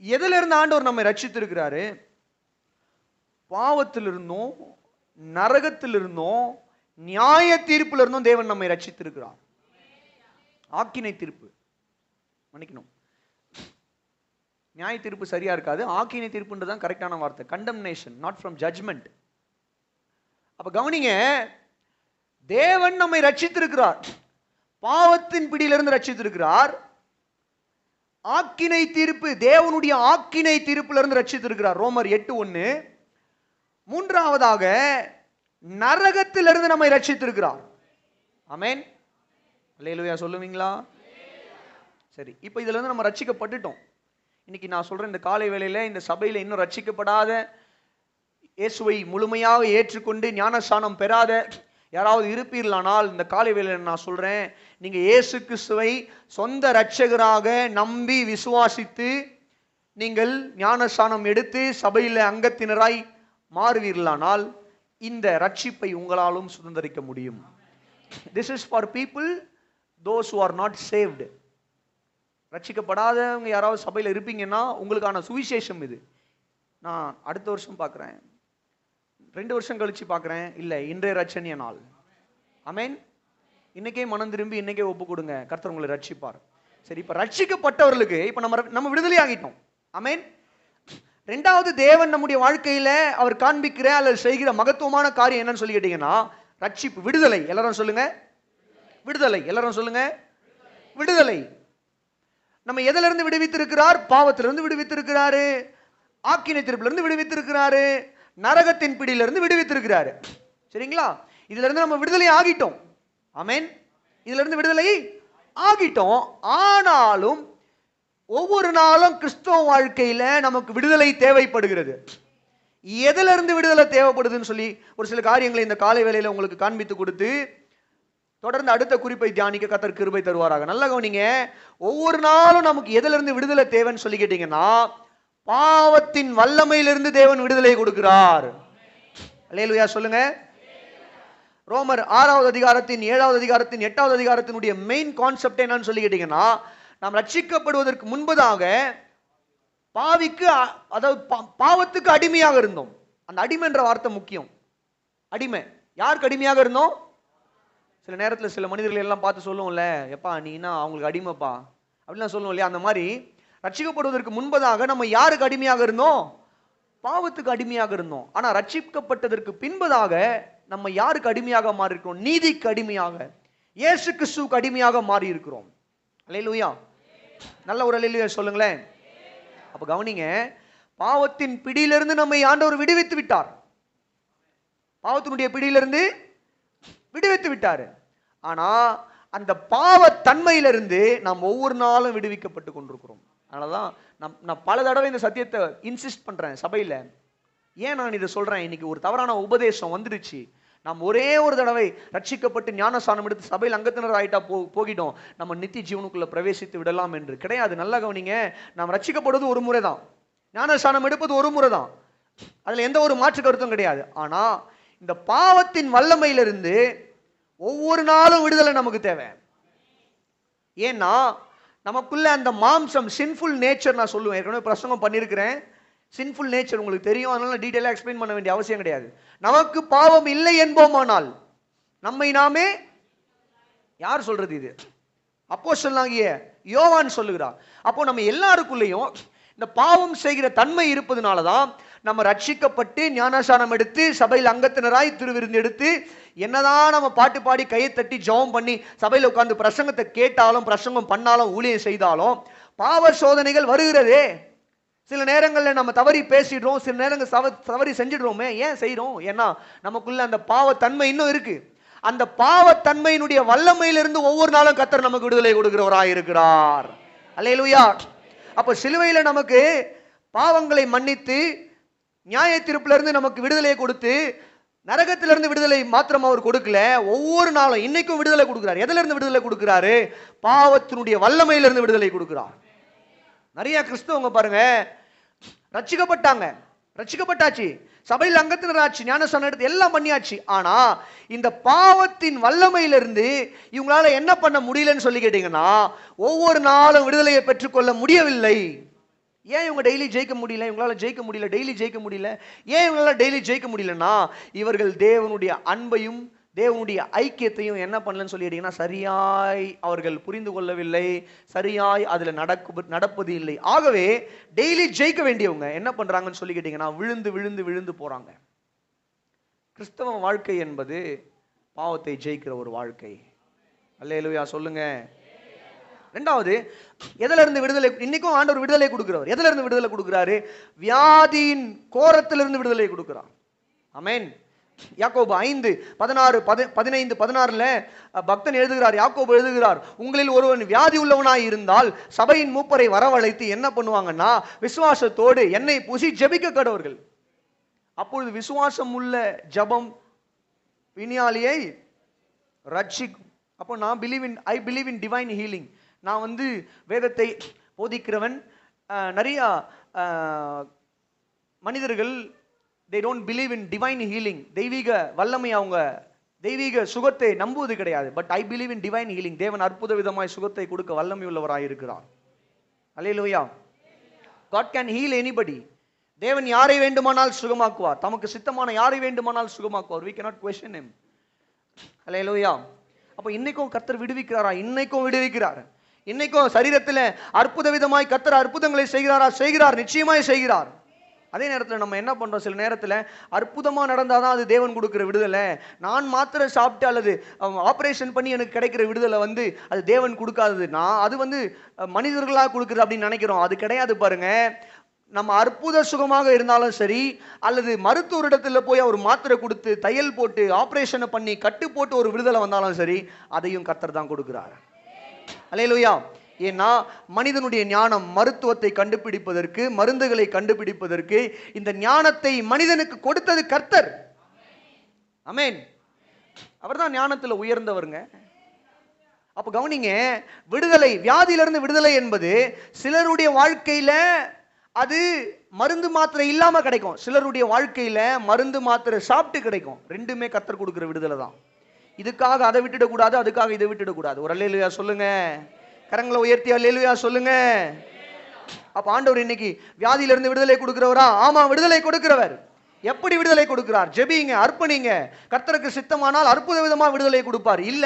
எதுல இருந்து ஆண்டவர் நம்மை ரட்சித்திருக்கிறாரு? பாவத்திலிருந்தும் நரகத்திலிருந்தும் நியாய தீர்ப்புல இருந்தும் தேவன் நம்மை ரட்சித்திருக்கிறார். ஆக்கினை தீர்ப்பு, மன்னிக்கணும், நியாய தீர்ப்பு சரியா இருக்காது, ஆக்கினை தீர்ப்புன்றதான் கரெக்டான வார்த்தை. Condemnation, not from judgment. அப்ப கவனிங்க, தேவன் நம்மை ரட்சித்திருக்கிறார், பாவத்தின் பிடியிலிருந்து ரட்சித்திருக்கிறார். ஆக்கினை தீர்ப்பு, தேவனுடைய ஆக்கினை தீர்ப்புல இருந்து ரட்சித்திருக்கிறார். ரோமர் 8:1. மூன்றாவதாக நரகத்திலிருந்து நம்மை ரட்சித்திருக்கிறார். ஆமென். அல்லேலூயா சொல்லுவீங்களா? சரி, இப்போ இதுல இருந்து நம்ம ரட்சிக்கப்பட்டுட்டோம். இன்னைக்கு நான் சொல்றேன், இந்த காலை வேளையில இந்த சபையில இன்னும் ரட்சிக்கப்படாத, இயேசுவை முழுமையாக ஏற்றுக்கொண்டு ஞானஸ்நானம் பெறாத யாராவது இருப்பீர்களானால் இந்த காலை வேளையில நான் சொல்றேன், நீங்க இயேசு கிறிஸ்துவை சொந்த இரட்சகராக நம்பி விசுவாசித்து நீங்கள் ஞானஸ்நானம் எடுத்து சபையில அங்கத்தினராய் மாறுவீர்களானால் இந்த ரட்சிப்பை உங்களாலும் சுதந்திரிக்க முடியும். This is for people those who are not saved. ரட்சிக்கப்படாதவங்க யாராவது சபையில் இருப்பீங்கன்னா உங்களுக்கான சுவிசேஷம் இது. நான் அடுத்த வருஷம் பார்க்குறேன், 2 வருஷம் கழிச்சு பார்க்குறேன், இல்லை இன்றைய ரட்சணிய நாள். ஆமென். இன்னைக்கே மனம் திரும்பி இன்னைக்கே ஒப்பு கொடுங்க, கர்த்தர் உங்களை ரட்சிப்பார். சரி, இப்போ ரட்சிக்கப்பட்டவர்களுக்கு இப்போ நம்ம விடுதலை ஆகிட்டோம். ஆமென். ரெண்டாவது, தேவன் நம்முடைய வாழ்க்கையில அவர் காண்பிக்கிற அல்லது செய்கிற மகத்துவமான காரியம் என்னன்னு சொல்லி கேட்டீங்கன்னா ரட்சிப்பு, விடுதலை. எல்லாரும் சொல்லுங்க விடுதலை. எல்லாரும் சொல்லுங்க விடுதலை. நம்ம எதில இருந்து விடுவித்திருக்கிறார்? பாவத்திலிருந்து விடுவித்திருக்கிறாரு, ஆக்கினை தீர்ப்பிலிருந்து விடுவித்திருக்கிறாரு, நரகத்தின் பிடியிலிருந்து விடுவித்திருக்கிறாரு. சரிங்களா? இதுல இருந்து நம்ம விடுதலை ஆகிட்டோம். ஆமென். இதுல இருந்து விடுதலை ஆகிட்டோம். ஆனாலும் ஒவ்வொரு நாளும் கிறிஸ்தவ வாழ்க்கையில நமக்கு விடுதலை தேவைப்படுகிறது. எதுல இருந்து விடுதலை தேவைப்படுதுன்னு சொல்லி ஒரு சில காரியங்களை இந்த காலை வேளையில உங்களுக்கு காண்பித்து கொடுத்து தொடர்ந்து அடுத்த குறிப்பை தியானிக்க கர்த்தர் கிருபை தருவாராக. நல்ல கவனிங்க, ஒவ்வொரு நாளும் நமக்கு எதுல இருந்து விடுதலை தேவைன்னு சொல்லி கேட்டீங்கன்னா பாவத்தின் வல்லமையிலிருந்து தேவன் விடுதலை கொடுக்கிறார். அல்லேலூயா சொல்லுங்க. ரோமர் 6வது அதிகாரத்தின் 7வது அதிகாரத்தின் 8வது அதிகாரத்தினுடைய மெயின் கான்செப்ட் என்னன்னு சொல்லி கேட்டீங்கன்னா, நாம் ரட்சிக்கப்படுவதற்கு முன்பதாக பாவிக்கு, அதாவது பாவத்துக்கு அடிமையாக இருந்தோம். அந்த அடிமைன்ற வார்த்தை முக்கியம். அடிமை, யாருக்கு அடிமையாக இருந்தோம்? சில நேரத்தில் சில மனிதர்கள் எல்லாம் பார்த்து சொல்லுவோம்ல, எப்பா நீனா அவங்களுக்கு அடிமைப்பா அப்படிலாம் சொல்லுவோம் இல்லையா? அந்த மாதிரி ரட்சிக்கப்படுவதற்கு முன்பதாக நம்ம யாருக்கு அடிமையாக இருந்தோம்? பாவத்துக்கு அடிமையாக இருந்தோம். ஆனா ரட்சிக்கப்பட்டதற்கு பின்பதாக நம்ம யாருக்கு அடிமையாக மாறி இருக்கிறோம்? நீதிக்கு அடிமையாக, இயேசு கிறிஸ்துவுக்கு அடிமையாக மாறி இருக்கிறோம். அல்லேலூயா. நல்ல ஒரு அல்லேலூயா சொல்லுங்களேன். அப்ப கவனிங்க, பாவத்தின் பிடியிலிருந்து நம்மை ஆண்டவர் விடுவித்து விட்டார். பாவத்தினுடைய பிடியிலிருந்து விடுவித்து விட்டாரு. ஆனா அந்த பாவ தன்மையிலிருந்து நாம் ஒவ்வொரு நாளும் விடுவிக்கப்பட்டு கொண்டிருக்கிறோம். அதனாலதான் நான் பல தடவை இந்த சத்தியத்தை இன்சிஸ்ட் பண்றேன் சபையில. ஏன் நான் இதை சொல்றேன்? இன்னைக்கு ஒரு தவறான உபதேசம் வந்துருச்சு. நாம் ஒரே ஒரு தடவை ரட்சிக்கப்பட்டு ஞானஸ்நானம் எடுத்து சபையில் அங்கத்தினர் ஆயிட்டா போகிட்டோம், நம்ம நித்திய ஜீவனுக்குள்ள பிரவேசித்து விடலாம் என்று கிடையாது. நல்லா கவனிங்க, நாம் ரட்சிக்கப்படுவது ஒரு முறை தான், ஞானஸ்நானம் எடுப்பது ஒரு முறை தான், அதுல எந்த ஒரு மாற்று கருத்தும் கிடையாது. ஆனா இந்த பாவத்தின் வல்லமையிலிருந்து ஒவ்வொரு நாளும் விடுதலை நமக்கு தேவை. ஏன்னா நமக்குள்ள அந்த மாம்சம், சின்ஃபுல் நேச்சர், நான் சொல்லுவேன், ஏற்கனவே பிரசங்கம் பண்ணியிருக்கிறேன், சின்ஃபுல் நேச்சர் உங்களுக்கு தெரியும், அதனால டீடைலா எக்ஸ்பிளைன் பண்ண வேண்டிய அவசியம் கிடையாது. நமக்கு பாவம் இல்லை என்போமானால் நம்மை நாமே, யார் சொல்றது இது? அப்போஸ்தலனாகிய யோவான் சொல்லுகிறார். அப்போ நம்ம எல்லாருக்குள்ளேயும் இந்த பாவம் செய்கிற தன்மை இருப்பதனால தான் நம்ம ரட்சிக்கப்பட்டு ஞானஸ்நானம் எடுத்து சபையில் அங்கத்தினராய் திருவிருந்து எடுத்து என்னதான் நம்ம பாட்டு பாடி கையை தட்டி ஜெபம் பண்ணி சபையில் உட்கார்ந்து பிரசங்கத்தை கேட்டாலும் பிரசங்கம் பண்ணாலும் ஊழியம் செய்தாலும் பாவ சோதனைகள் வருகிறதே. சில நேரங்களில் நம்ம தவறி பேசிடுறோம், சில நேரங்கள் தவறி செஞ்சிடுறோமே. ஏன் செய்கிறோம்? ஏன்னா நமக்குள்ள அந்த பாவத்தன்மை இன்னும் இருக்கு. அந்த பாவத்தன்மையினுடைய வல்லமையிலிருந்து ஒவ்வொரு நாளும் கர்த்தர் நமக்கு விடுதலை கொடுக்கிறவராய் இருக்கிறார். அல்லேலூயா. அப்ப சிலுவையில நமக்கு பாவங்களை மன்னித்து நியாய தீர்ப்பிலிருந்து நமக்கு விடுதலையை கொடுத்து நரகத்திலிருந்து விடுதலை மாத்திரம் அவர் கொடுக்கல, ஒவ்வொரு நாளும் இன்னைக்கும் விடுதலை கொடுக்கிறார். எதுல இருந்து விடுதலை கொடுக்கிறாரு? பாவத்தினுடைய வல்லமையிலிருந்து விடுதலை கொடுக்கிறார். நிறைய கிறிஸ்தவங்க பாருங்க, ரட்சிக்கப்பட்டாங்க, ரட்சிக்கப்பட்டாச்சு, சபையில் அங்கத்தினராச்சு, ஞானஸ்நானம் எடுத்து எல்லாம் பண்ணியாச்சு. ஆனா இந்த பாவத்தின் வல்லமையிலிருந்து இவங்களால என்ன பண்ண முடியலன்னு சொல்லி கேட்டீங்கன்னா, ஒவ்வொரு நாளும் விடுதலையை பெற்றுக்கொள்ள முடியவில்லை. ஏன் இவங்க டெய்லி ஜெயிக்க முடியல? இவங்களால ஜெயிக்க முடியல, டெய்லி ஜெயிக்க முடியல. ஏன் இவங்களால டெய்லி ஜெயிக்க முடியலன்னா, இவர்கள் தேவனுடைய அன்பையும் தேவனுடைய ஐக்கியத்தையும் என்ன பண்ணலன்னு சொல்லிட்டீங்கன்னா, சரியாய் அவர்கள் புரிந்து கொள்ளவில்லை, சரியாய் அதுல நடப்பது இல்லை. ஆகவே டெய்லி ஜெயிக்க வேண்டியவங்க என்ன பண்றாங்கன்னு சொல்லி கேட்டீங்கன்னா, விழுந்து விழுந்து விழுந்து போறாங்க. கிறிஸ்தவ வாழ்க்கை என்பது பாவத்தை ஜெயிக்கிற ஒரு வாழ்க்கை. அல்லேலூயா சொல்லுங்க. ரெண்டாவது, எதுல இருந்து விடுதலை? இன்னைக்கும் ஆண்டவர் விடுதலை கொடுக்கிறவர். எதுல இருந்து விடுதலை கொடுக்கிறாரு? வியாதியின் கோரத்திலிருந்து விடுதலை கொடுக்கிறார். ஆமென். யாக்கோபு 5:16-15-16 பக்தன் எழுதுகிறார், யாக்கோபு எழுதுகிறார், உங்களில் ஒருவன் வியாதி உள்ளவனாய் இருந்தால் சபையின் மூப்பரை வரவழைத்து என்ன பண்ணுவாங்கன்னா, விசுவாசத்தோடு என்னை பூசி ஜெபிக்க கடவர்கள். அப்பொழுது விசுவாசம் உள்ள ஜெபம் விஞ்ஞாலியை ரட்சிக்கும். அப்போ நான் I believe in divine healing. நான் வேதத்தை போதிக்கிறவன். நிறைய மனிதர்கள் they don't believe in divine healing. தெய்வீக வல்லமை, அவங்க தெய்வீக சுகத்தை நம்புவது கிடையாது. But I believe in divine healing. தேவன் அற்புத விதமாய் சுகத்தை கொடுக்க வல்லமை உள்ளவராய் இருக்கிறார். அல்லேலூயா. God can heal anybody. தேவன் யாரை வேண்டுமானால் சுகமாக்குவார். தமக்கு சித்தமான யாரை வேண்டுமானால் சுகமாக்குவார். we cannot question him. அல்லேலூயா. அப்ப இன்னைக்கும் கர்த்தர் விடுவிக்கிறாரா? இன்னைக்கும் விடுவிக்கிறார். இன்னைக்கும் சரீரத்தில் அற்புத விதமாய் கர்த்தர் அற்புதங்களை செய்கிறாரா? செய்கிறார், நிச்சயமாய் செய்கிறார். அதே நேரத்தில் நம்ம என்ன பண்றோம்? சில நேரத்தில் அற்புதமாக நடந்தாதான் அது தேவன் கொடுக்கிற விடுதலை. நான் மாத்திரை சாப்பிட்டு அல்லது ஆப்ரேஷன் பண்ணி எனக்கு கிடைக்கிற விடுதலை அது தேவன் கொடுக்காதது. அது மனிதர்களாக கொடுக்குறது அப்படின்னு நினைக்கிறோம். அது கிடையாது. பாருங்க, நம்ம அற்புத சுகமாக இருந்தாலும் சரி, அல்லது மருத்துவரிடத்தில் போய் அவர் மாத்திரை கொடுத்து தையல் போட்டு ஆப்ரேஷனை பண்ணி கட்டு போட்டு ஒரு விடுதலை வந்தாலும் சரி, அதையும் கர்த்தர் தான் கொடுக்கிறார். அல்லேலூயா. ஏன்னா மனிதனுடைய ஞானம் மருத்துவத்தை கண்டுபிடிப்பதற்கு, மருந்துகளை கண்டுபிடிப்பதற்கு இந்த ஞானத்தை மனிதனுக்கு கொடுத்தது கர்த்தர். ஆமென். அவர்தான் ஞானத்தில் உயர்ந்தவருங்க. அப்ப கவனிங்க, விடுதலை, வியாதியிலிருந்து விடுதலை என்பது சிலருடைய வாழ்க்கையில அது மருந்து மாத்திரை இல்லாம கிடைக்கும், சிலருடைய வாழ்க்கையில மருந்து மாத்திரை சாப்பிட்டு கிடைக்கும். ரெண்டுமே கர்த்தர் கொடுக்கிற விடுதலை தான். இதுக்காக அதை விட்டுடக்கூடாது, அதுக்காக இதை விட்டுடக்கூடாது. ஒரு அல்லேலூயா சொல்லுங்க. கரங்களை உயர்த்தி அல்லேலூயா சொல்லுங்க. அப்ப ஆண்டவர் இன்னைக்கு வியாதியிலிருந்து விடுதலை கொடுக்கிறவரா? ஆமா, விடுதலை கொடுக்கிறவர். எப்படி விடுதலை கொடுக்கிறார்? ஜெபிங்க, அர்ப்பணிங்க. கர்த்தருக்கு சித்தமானால் அற்புத விதமா விடுதலை கொடுப்பார். இல்ல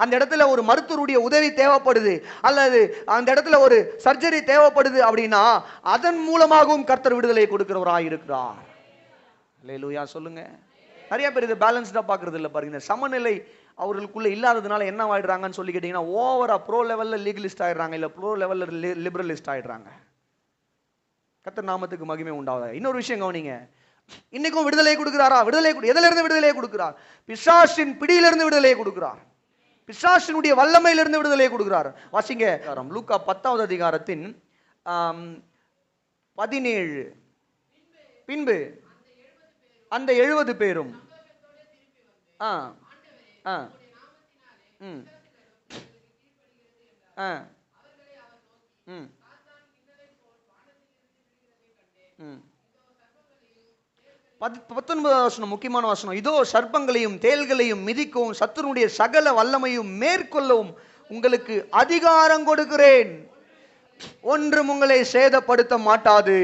அந்த இடத்துல ஒரு மருத்துவருடைய உதவி தேவைப்படுது, அல்லது அந்த இடத்துல ஒரு சர்ஜரி தேவைப்படுது அப்படின்னா அதன் மூலமாகவும் கர்த்தர் விடுதலை கொடுக்கிறவராக இருக்கிறார். அல்லேலூயா சொல்லுங்க. நிறைய பேர் இதை பேலன்ஸ்டா பாக்குறது இல்லை. பாருங்க, சமநிலை அவர்களுக்குள்ள இல்லாததுனால என்ன ஆயிடுறாங்கன்னு சொல்லி கேட்டீங்கன்னா, ஓவரா ப்ரோ லெவல்ல லீகலிஸ்ட் ஆயிடுறாங்க, இல்ல ப்ரோ லெவல்ல லிபரலிஸ்ட் ஆயிடுறாங்க. கர்த்தர் நாமத்துக்கு மகிமை உண்டாவதாக. இன்னொரு விஷயம் கவனிங்க, இன்னைக்கும் விடுதலை கொடுக்கிறாரா? விடுதலை எதில இருந்து விடுதலை கொடுக்கிறார்? பிசாசின் பிடியிலிருந்து விடுதலை கொடுக்கிறார். பிசாசினுடைய வல்லமையிலிருந்து விடுதலை கொடுக்கிறார். வாசிங்க, லூக்கா 10வது அதிகாரத்தின் 17. பின்பு அந்த 70 பேரும் முக்கியமான வசனம். இதோ சர்ப்பங்களையும் தேள்களையும் மிதிக்கவும் சத்துருடைய சகல வல்லமையும் மேற்கொள்ளவும் உங்களுக்கு அதிகாரம் கொடுக்கிறேன், ஒன்றும் உங்களை சேதப்படுத்த மாட்டாது.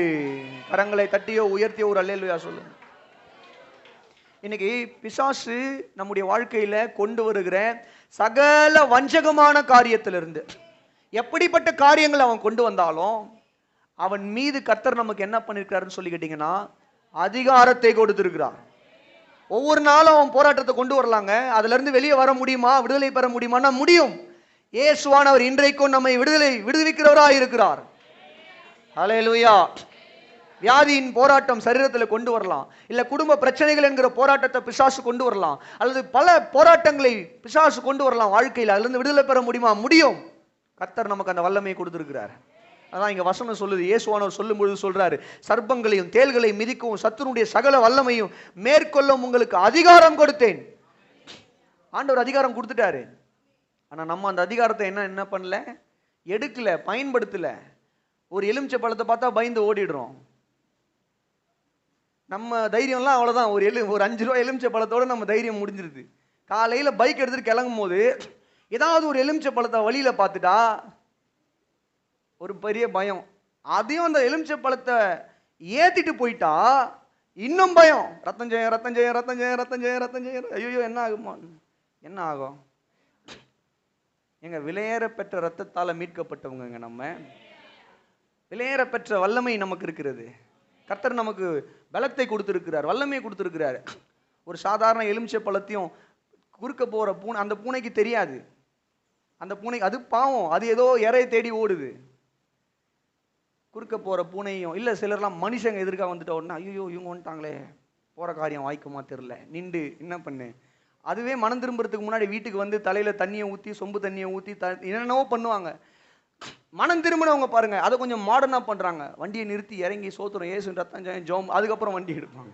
கரங்களை தட்டியோ உயர்த்தியோ ஒரு அல்லேலூயா சொல்லுங்க. இன்னைக்கு பிசாசு நம்முடைய வாழ்க்கையில கொண்டு வருகிற சகல வஞ்சகமான காரியத்திலிருந்து எப்படிப்பட்ட காரியங்கள் அவன் கொண்டு வந்தாலும் அவன் மீது கர்த்தர் நமக்கு என்ன பண்ணிருக்காருன்னு சொல்லி கேட்டீங்கன்னா அதிகாரத்தை கொடுத்திருக்கிறார். ஒவ்வொரு நாளும் அவன் போராட்டத்தை கொண்டு வரலாங்க. அதுல இருந்து வெளியே வர முடியுமா, விடுதலை பெற முடியுமான்னா முடியும். இயேசுவானவர் இன்றைக்கும் நம்மை விடுவிக்கிறவராய் இருக்கிறார். ஹல்லேலூயா. வியாதியின் போராட்டம் சரீரத்தில் கொண்டு வரலாம், இல்ல குடும்ப பிரச்சனைகள் என்கிற போராட்டத்தை பிசாசு கொண்டு வரலாம், அல்லது பல போராட்டங்களை பிசாசு கொண்டு வரலாம் வாழ்க்கையில். அதுல இருந்து விடுதலை பெற முடியுமா? முடியும். கர்த்தர் நமக்கு அந்த வல்லமையை கொடுத்திருக்கிறார். அதான் இங்க வசனம் சொல்லுது. இயேசுவானவர் சொல்லும் பொழுது சொல்றாரு, சர்ப்பங்களையும் தேள்களையும் மிதிக்கவும் சத்துருடைய சகல வல்லமையும் மேற்கொள்ளும் உங்களுக்கு அதிகாரம் கொடுத்தேன். ஆண்டவர் அதிகாரம் கொடுத்துட்டாரு. ஆனா நம்ம அந்த அதிகாரத்தை என்ன பண்ணல, எடுக்கல, பயன்படுத்தல. ஒரு எலுமிச்சை பழத்தை பார்த்தா பயந்து ஓடிடுறோம். நம்ம தைரியம்லாம் அவ்வளவுதான். ஒரு 5 ரூபாய் எலுமிச்சை பழத்தோட நம்ம தைரியம் முடிஞ்சிருது. காலையில பைக் எடுத்துட்டு கிளம்பும் போது ஏதாவது ஒரு எலுமிச்சை பழத்தை வழியில பார்த்துட்டா ஒரு பெரிய பயம். அதையும் அந்த எலுமிச்சை பழத்தை ஏத்திட்டு போயிட்டா இன்னும் பயம். ரத்தம் ஜெயம், ரத்தம் ஜெயம், ரத்தம் ஜெயம், ரத்தம் ஜெயம், ரத்தம் ஜெயம். ஐயோ என்ன ஆகுமா, என்ன ஆகும்? எங்க விலையேற பெற்ற ரத்தத்தால மீட்கப்பட்டவங்க நம்ம. விலையேற பெற்ற வல்லமை நமக்கு இருக்கிறது. கர்த்தர் நமக்கு பலத்தை கொடுத்திருக்கிறார், வல்லமையை கொடுத்திருக்கிறார். ஒரு சாதாரண எலுமிச்சை பழத்தையும் குறுக்க போற பூனை, அந்த பூனைக்கு தெரியாது. அந்த பூனை அது பாவம், அது ஏதோ இறையை தேடி ஓடுது. குறுக்க போற பூனையும் இல்ல, சிலர்லாம் மனுஷங்க எதிர்க்க வந்துட்ட உடனே ஐயோ இவங்க வந்துட்டாங்களே, போற காரியம் வாய்க்குமா தெரியல, நின்று என்ன பண்ணு. அதுவே மனம் திரும்புறதுக்கு முன்னாடி வீட்டுக்கு வந்து தலையில தண்ணியை ஊற்றி, சொம்பு தண்ணியை ஊற்றி என்னென்னவோ பண்ணுவாங்க. மனம் திரும்பினவங்க பாருங்க, அதை கொஞ்சம் மாடர்னா பண்றாங்க. வண்டியை நிறுத்தி இறங்கி சோத்திரம் ஏசு ரத்தம் ஜெயம், அதுக்கப்புறம் வண்டி எடுப்பாங்க.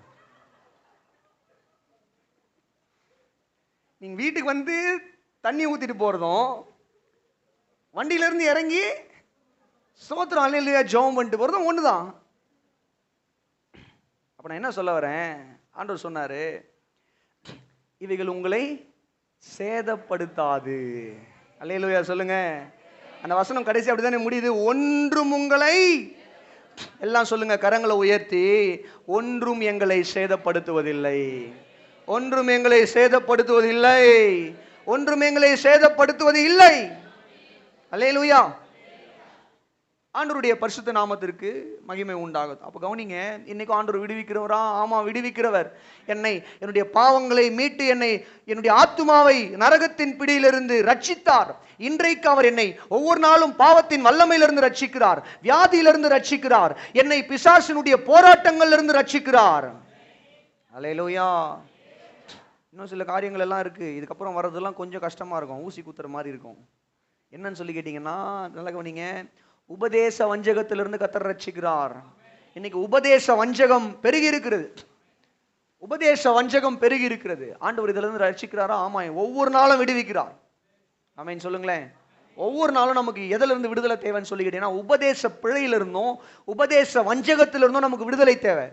நீங்க வீட்டுக்கு வந்து தண்ணி ஊத்திட்டு போறதும், வண்டியில இருந்து இறங்கி சோத்திரம் அல்லேலூயா ஜெபம் பண்ணிட்டு போறதும் ஒண்ணுதான். அப்ப நான் என்ன சொல்ல வரேன், ஆண்டவர் சொன்னாரு, இவைகள் உங்களை சேதப்படுத்தாது. அல்லேலூயா சொல்லுங்க. அந்த வசனம் கடைசி அப்படித்தானே முடியுது. ஒன்றும் உங்களை, எல்லாம் சொல்லுங்க கரங்களை உயர்த்தி, ஒன்றும் எங்களை சேதப்படுத்துவதில்லை, ஒன்றும் எங்களை சேதப்படுத்துவதில்லை, ஒன்றும் எங்களை சேதப்படுத்துவது இல்லை. அல்லேலூயா. ஆண்டவருடைய பரிசுத்த நாமத்திற்கு மகிமை உண்டாகுது. அப்ப கவனிங்க, இன்னைக்கு ஆண்டவர் விடுவிக்கிறவரா? ஆமா விடுவிக்கிறவர். என்னுடைய பாவங்களை மீட்டு என்னுடைய ஆத்துமாவை நரகத்தின் பிடியிலிருந்து ரட்சித்தார். இன்றைக்கு அவர் என்னை ஒவ்வொரு நாளும் பாவத்தின் வல்லமையிலிருந்து ரட்சிக்கிறார், வியாதியிலிருந்து ரட்சிக்கிறார், என்னை பிசாசினுடைய போராட்டங்களிலிருந்து ரட்சிக்கிறார். அல்லேலூயா. இன்னும் சில காரியங்கள் எல்லாம் இருக்கு, இதுக்கப்புறம் வர்றதெல்லாம் கொஞ்சம் கஷ்டமா இருக்கும், ஊசி குத்துற மாதிரி இருக்கும். என்னன்னு சொல்லி கேட்டீங்கன்னா, நல்லா கவனிங்க, உபதேச வஞ்சகத்திலிருந்து கர்த்தர் ரட்சிக்கிறார். இன்னைக்கு உபதேச வஞ்சகம் பெருகி இருக்கிறது, உபதேச வஞ்சகம் பெருகி இருக்கிறது. ஆண்டவர் இதுல இருந்து ரட்சிக்கிறாரா? ஆமா, ஒவ்வொரு நாளும் விடுவிக்கிறார். ஆமென் சொல்லுங்களேன். ஒவ்வொரு நாளும் நமக்கு எதுல இருந்து விடுதலை தேவைன்னு சொல்லி கேட்டீங்கன்னா, உபதேச பிழையிலிருந்தும் உபதேச வஞ்சகத்திலிருந்தும் நமக்கு விடுதலை தேவை.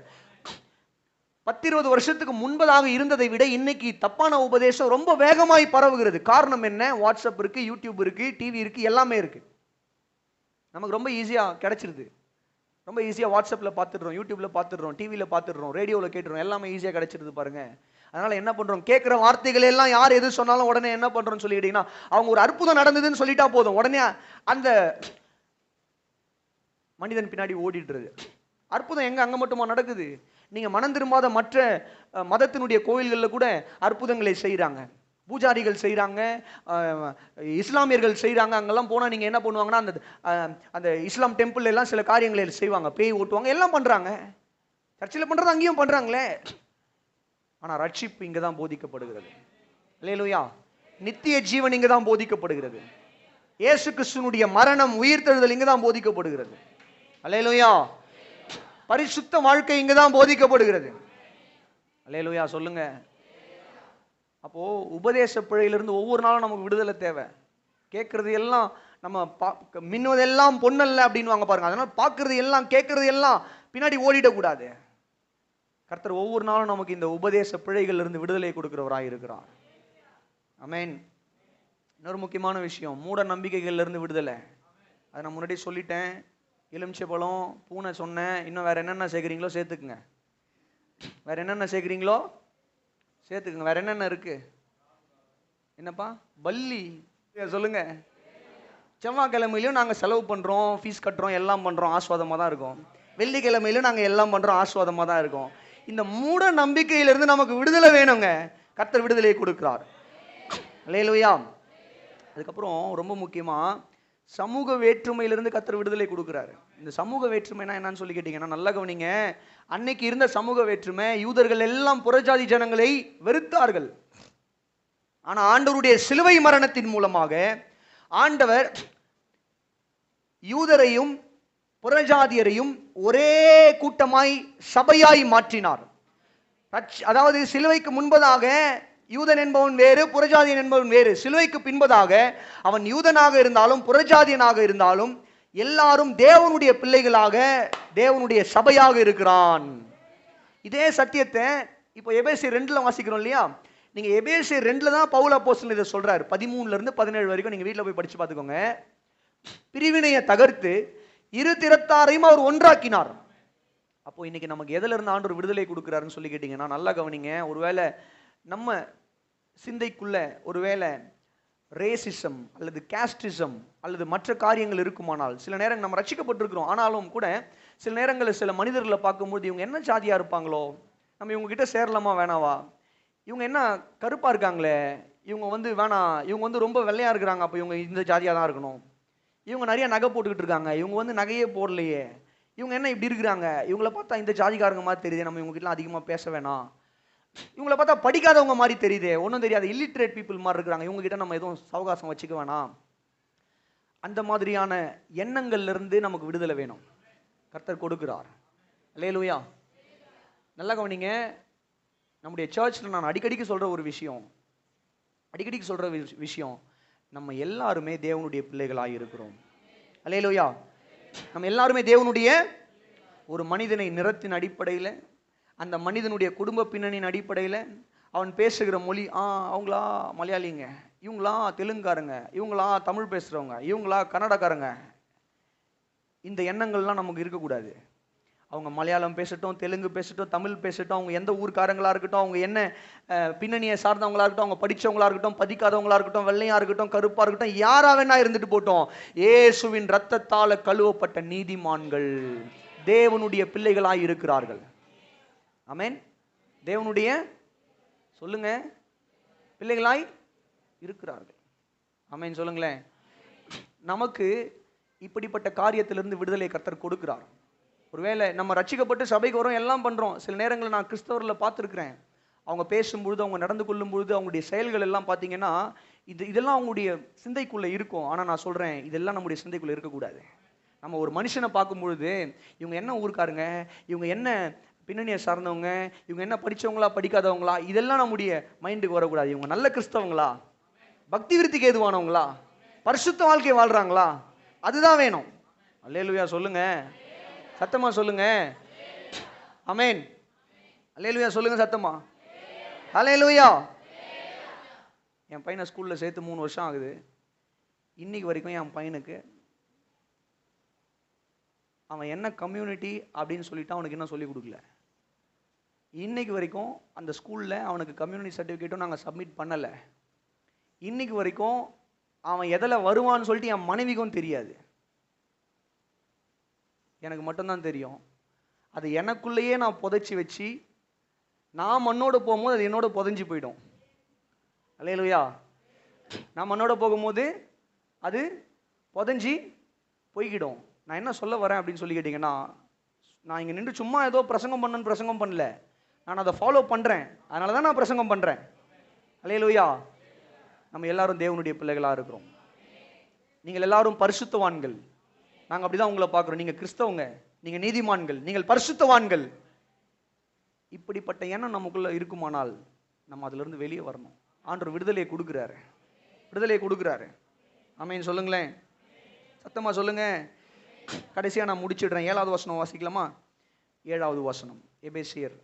10-20 வருஷத்துக்கு முன்பதாக இருந்ததை விட இன்னைக்கு தப்பான உபதேசம் ரொம்ப வேகமாய் பரவுகிறது. காரணம் என்ன? வாட்ஸ்அப் இருக்கு, யூடியூப் இருக்கு, டிவி இருக்கு, எல்லாமே இருக்கு. நமக்கு ரொம்ப ஈஸியா கிடைச்சிருது. ரொம்ப ஈஸியா வாட்ஸ்அப்ல பார்த்துடுறோம், யூடியூப்ல பார்த்துடுறோம், டிவியில பார்த்துடுறோம், ரேடியோவில் கேட்டுறோம், எல்லாமே ஈஸியா கிடைச்சிருது பாருங்க. அதனால என்ன பண்றோம், கேட்கிற வார்த்தைகள் எல்லாம் யார் எது சொன்னாலும் உடனே என்ன பண்றோம்னு சொல்லிட்டீங்கன்னா, அவங்க ஒரு அற்புதம் நடந்ததுன்னு சொல்லிட்டா போதும், உடனே அந்த மனிதன் பின்னாடி ஓடிடுறது. அற்புதம் எங்க அங்க மட்டுமா நடக்குது? நீங்க மனம் திரும்பாத மற்ற மதத்தினுடைய கோயில்களில் கூட அற்புதங்களை செய்யறாங்க, பூஜாரிகள் செய்கிறாங்க, இஸ்லாமியர்கள் செய்கிறாங்க. அங்கெல்லாம் போனால் நீங்கள் என்ன பண்ணுவாங்கன்னா, அந்த இஸ்லாம் டெம்பிள் எல்லாம் சில காரியங்களை செய்வாங்க, பேய் ஓட்டுவாங்க, எல்லாம் பண்ணுறாங்க. சர்ச்சில் பண்ணுறது அங்கேயும் பண்ணுறாங்களே. ஆனால் ரட்சிப்பு இங்கே தான் போதிக்கப்படுகிறது. அல்லேலூயா. நித்திய ஜீவன் இங்கே தான் போதிக்கப்படுகிறது. இயேசு கிறிஸ்துவினுடைய மரணம், உயிர்த்தெழுதல் இங்கே தான் போதிக்கப்படுகிறது. அல்லேலூயா. பரிசுத்த வாழ்க்கை இங்கே தான் போதிக்கப்படுகிறது. அல்லேலூயா சொல்லுங்க. அப்போ உபதேச பிழையிலிருந்து ஒவ்வொரு நாளும் நமக்கு விடுதலை தேவை. கேட்கறது எல்லாம் நம்ம மின்னுவதெல்லாம் பொன்னல்ல அப்படின்னு வாங்க பாருங்க. அதனால பார்க்கறது எல்லாம் கேட்கறது எல்லாம் பின்னாடி ஓடிடக்கூடாது. கர்த்தர் ஒவ்வொரு நாளும் நமக்கு இந்த உபதேச பிழைகள் இருந்து விடுதலை கொடுக்கிறவராய் இருக்கிறார். ஆமென். இன்னொரு முக்கியமான விஷயம், மூட நம்பிக்கைகள்ல இருந்து விடுதலை. அதை நான் முன்னாடி சொல்லிட்டேன். எலுமிச்சை பழம், பூனை சொன்னேன். இன்னும் வேற என்னென்ன சேர்க்குறீங்களோ சேர்த்துக்குங்க. வேற என்னென்ன சேர்க்குறீங்களோ சேர்த்துக்குங்க. வேற என்னென்ன இருக்கு? என்னப்பா பல்லி சொல்லுங்க. செவ்வாய்க்கிழமையிலும் நாங்கள் செலவு பண்ணுறோம், ஃபீஸ் கட்டுறோம், எல்லாம் பண்ணுறோம், ஆஸ்வாதமாக தான் இருக்கும். வெள்ளிக்கிழமையிலும் நாங்கள் எல்லாம் பண்ணுறோம், ஆஸ்வாதமாக தான் இருக்கும். இந்த மூட நம்பிக்கையிலிருந்து நமக்கு விடுதலை வேணுங்க. கர்த்தர் விடுதலையை கொடுக்கிறார். அல்லேலூயா. அதுக்கப்புறம் ரொம்ப முக்கியமாக சமூக வேற்றுமையிலிருந்து கர்த்தர் விடுதலை கொடுக்குறாரு. இந்த சமூக வேற்றுமைனா என்னன்னு சொல்லி கேட்டிங்கன்னா, நல்லா கவனிங்க. அன்னைக்கு இருந்த சமூக வேற்றுமை, யூதர்கள் எல்லாம் புறஜாதி ஜனங்களை வெறுத்தார்கள். ஆனால் ஆண்டவருடைய சிலுவை மரணத்தின் மூலமாக ஆண்டவர் யூதரையும் புறஜாதியரையும் ஒரே கூட்டமாய் சபையாய் மாற்றினார். அதாவது சிலுவைக்கு முன்பதாக யூதன் என்பவன் வேறு, புறஜாதியன் என்பவன் வேறு. சிலுவைக்கு பின்பதாக அவன் யூதனாக இருந்தாலும் புறஜாதியனாக இருந்தாலும் எல்லாரும் தேவனுடைய பிள்ளைகளாக, தேவனுடைய சபையாக இருக்கிறான். இதே சத்தியத்தை இப்போ எபேசியர் 2 வாசிக்கிறோம் இல்லையா? நீங்க எபேசியர் 2 தான் பவுல் அப்போஸ்தலன் இதை சொல்றாரு. 13 இருந்து 17 வரைக்கும் நீங்க வீட்டில் போய் படிச்சு பார்த்துக்கோங்க. பிரிவினையை தகர்த்து இரு திறத்தாரையும் அவர் ஒன்றாக்கினார். அப்போ இன்னைக்கு நமக்கு எதுல இருந்து ஆண்டவர் விடுதலை கொடுக்கிறாருன்னு சொல்லி கேட்டீங்கன்னா, நல்லா கவனிங்க. ஒருவேளை நம்ம சிந்தைக்குள்ள ஒருவேளை ரேசிசம் அல்லது கேஸ்டிசம் அல்லது மற்ற காரியங்கள் இருக்குமானால், சில நேரம் நம்ம ரட்சிக்கப்பட்டிருக்கிறோம், ஆனாலும் கூட சில நேரங்களில் சில மனிதர்களை பார்க்கும்போது இவங்க என்ன ஜாதியா இருப்பாங்களோ, நம்ம இவங்க கிட்ட சேரலாமா வேணாவா, இவங்க என்ன கருப்பா இருக்காங்களே, இவங்க வேணாம், இவங்க ரொம்ப வெள்ளையா இருக்கிறாங்க, அப்போ இவங்க இந்த ஜாதியாக தான் இருக்கணும், இவங்க நிறைய நகை போட்டுக்கிட்டு இருக்காங்க, இவங்க நகையே போடலையே, இவங்க என்ன இப்படி இருக்கிறாங்க, இவங்களை பார்த்தா இந்த ஜாதிக்காரங்க மாதிரி தெரியுது, நம்ம இவங்ககிட்ட அதிகமாக பேச வேணாம், இவங்களை பார்த்தா படிக்காதவங்க மாதிரி தெரியுது, ஒன்றும் தெரியாது, இல்லிட்ரேட் பீப்புள் மாதிரி இருக்கிறாங்க, இவங்க கிட்ட நம்ம எதுவும் சவகாசம் வச்சுக்க வேணாம். அந்த மாதிரியான எண்ணங்கள்ல இருந்து நமக்கு விடுதலை வேணும். கர்த்தர் கொடுக்கிறார். அல்லேலூயா. நல்லா கவனிங்க. நம்முடைய சர்ச்சில் நான் அடிக்கடிக்கு சொல்ற ஒரு விஷயம், நம்ம எல்லாருமே தேவனுடைய பிள்ளைகளாக இருக்கிறோம். அல்லேலூயா. நம்ம எல்லாருமே தேவனுடைய ஒரு மனிதனை நிறத்தின் அடிப்படையில், அந்த மனிதனுடைய குடும்ப பின்னணியின் அடிப்படையில், அவன் பேசுகிற மொழி, அவங்களா மலையாளிங்க, இவங்களா தெலுங்காரங்க, இவங்களா தமிழ் பேசுகிறவங்க, இவங்களா கன்னடக்காரங்க, இந்த எண்ணங்கள்லாம் நமக்கு இருக்கக்கூடாது. அவங்க மலையாளம் பேசட்டும், தெலுங்கு பேசட்டும், தமிழ் பேசட்டும், அவங்க எந்த ஊர்க்காரங்களாக இருக்கட்டும், அவங்க என்ன பின்னணியை சார்ந்தவங்களா இருக்கட்டும், அவங்க படித்தவங்களா இருக்கட்டும், படிக்காதவங்களா இருக்கட்டும், வெள்ளையாக இருக்கட்டும், கருப்பாக இருக்கட்டும், யாரா வேணா இருந்துட்டு போட்டோம், இயேசுவின் இரத்தத்தால் கழுவப்பட்ட நீதிமான்கள் தேவனுடைய பிள்ளைகளாய் இருக்கிறார்கள். ஆமென். தேவனுடைய சொல்லுங்க பிள்ளைகளாய் இருக்கிறார்கள். ஆமென் சொல்லுங்களேன். நமக்கு இப்படிப்பட்ட காரியத்திலிருந்து விடுதலை கர்த்தர் கொடுக்கிறார். ஒருவேளை நம்ம ரட்சிக்கப்பட்டு சபைக்கு வரோம், எல்லாம் பண்றோம். சில நேரங்களில் நான் கிறிஸ்தவர்களை பார்த்துருக்கிறேன், அவங்க பேசும்பொழுது, அவங்க நடந்து கொள்ளும் பொழுது, அவங்களுடைய செயல்கள் எல்லாம் பார்த்தீங்கன்னா இதெல்லாம் அவங்களுடைய சிந்தைக்குள்ள இருக்கும். ஆனால் நான் சொல்றேன், இதெல்லாம் நம்முடைய சிந்தைக்குள்ள இருக்கக்கூடாது. நம்ம ஒரு மனுஷனை பார்க்கும் பொழுது, இவங்க என்ன ஊருக்காருங்க, இவங்க என்ன பின்னணியை சார்ந்தவங்க, இவங்க என்ன படித்தவங்களா படிக்காதவங்களா, இதெல்லாம் நம்முடைய மைண்டுக்கு வரக்கூடாது. இவங்க நல்ல கிறிஸ்தவங்களா, பக்தி விருத்திக்கு ஏதுவானவங்களா, பரிசுத்த வாழ்க்கை வாழ்றாங்களா, அதுதான் வேணும். அல்லேலூயா சொல்லுங்க, சத்தமா சொல்லுங்க. ஆமென். அல்லேலூயா சொல்லுங்க சத்தமா. அல்லேலூயா. என் பையனை ஸ்கூல்ல சேர்த்து 3 வருஷம் ஆகுது. இன்னைக்கு வரைக்கும் என் பையனுக்கு அவன் என்ன கம்யூனிட்டி அப்படின்னு சொல்லிட்டு அவனுக்கு என்ன சொல்லிக் கொடுக்கல. இன்னைக்கு வரைக்கும் அந்த ஸ்கூல்ல அவனுக்கு கம்யூனிட்டி சர்டிஃபிகேட்டும் நாங்கள் சப்மிட் பண்ணலை. இன்னைக்கு வரைக்கும் அவன் எதில் வருவான்னு சொல்லிட்டு என் மனைவிக்கும் தெரியாது, எனக்கு மட்டும்தான் தெரியும். அது எனக்குள்ளேயே நான் புதைச்சி வச்சு, நான் மண்ணோட போகும்போது அது என்னோட புதைஞ்சி போயிடும். அல்லேலூயா. நான் மண்ணோட போகும்போது அது புதைஞ்சி போய்கிடும். நான் என்ன சொல்ல வரேன் அப்படின்னு சொல்லி கேட்டிங்கன்னா, நான் இங்கே நின்று சும்மா ஏதோ பிரசங்கம் பண்ணல, நான் அதை ஃபாலோ பண்ணுறேன், அதனால தான் நான் பிரசங்கம் பண்ணுறேன். அல்லேலூயா. நம்ம எல்லாரும் தேவனுடைய பிள்ளைகளாக இருக்கிறோம். நீங்கள் எல்லாரும் பரிசுத்தவான்கள். நாங்கள் அப்படிதான் உங்களை பார்க்குறோம். நீங்கள் கிறிஸ்தவங்க, நீங்கள் நீதிமான்கள், நீங்கள் பரிசுத்தவான்கள். இப்படிப்பட்ட எண்ணம் நமக்குள்ள இருக்குமானால் நம்ம அதிலிருந்து வெளியே வரணும். ஆண்டவர் விடுதலையை கொடுக்குறாரு. ஆமென் சொல்லுங்களேன், சத்தமா சொல்லுங்க. கடைசியாக நான் முடிச்சிடுறேன். 7வது வசனம் வாசிக்கலாமா? 7வது வசனம், எபேசியர்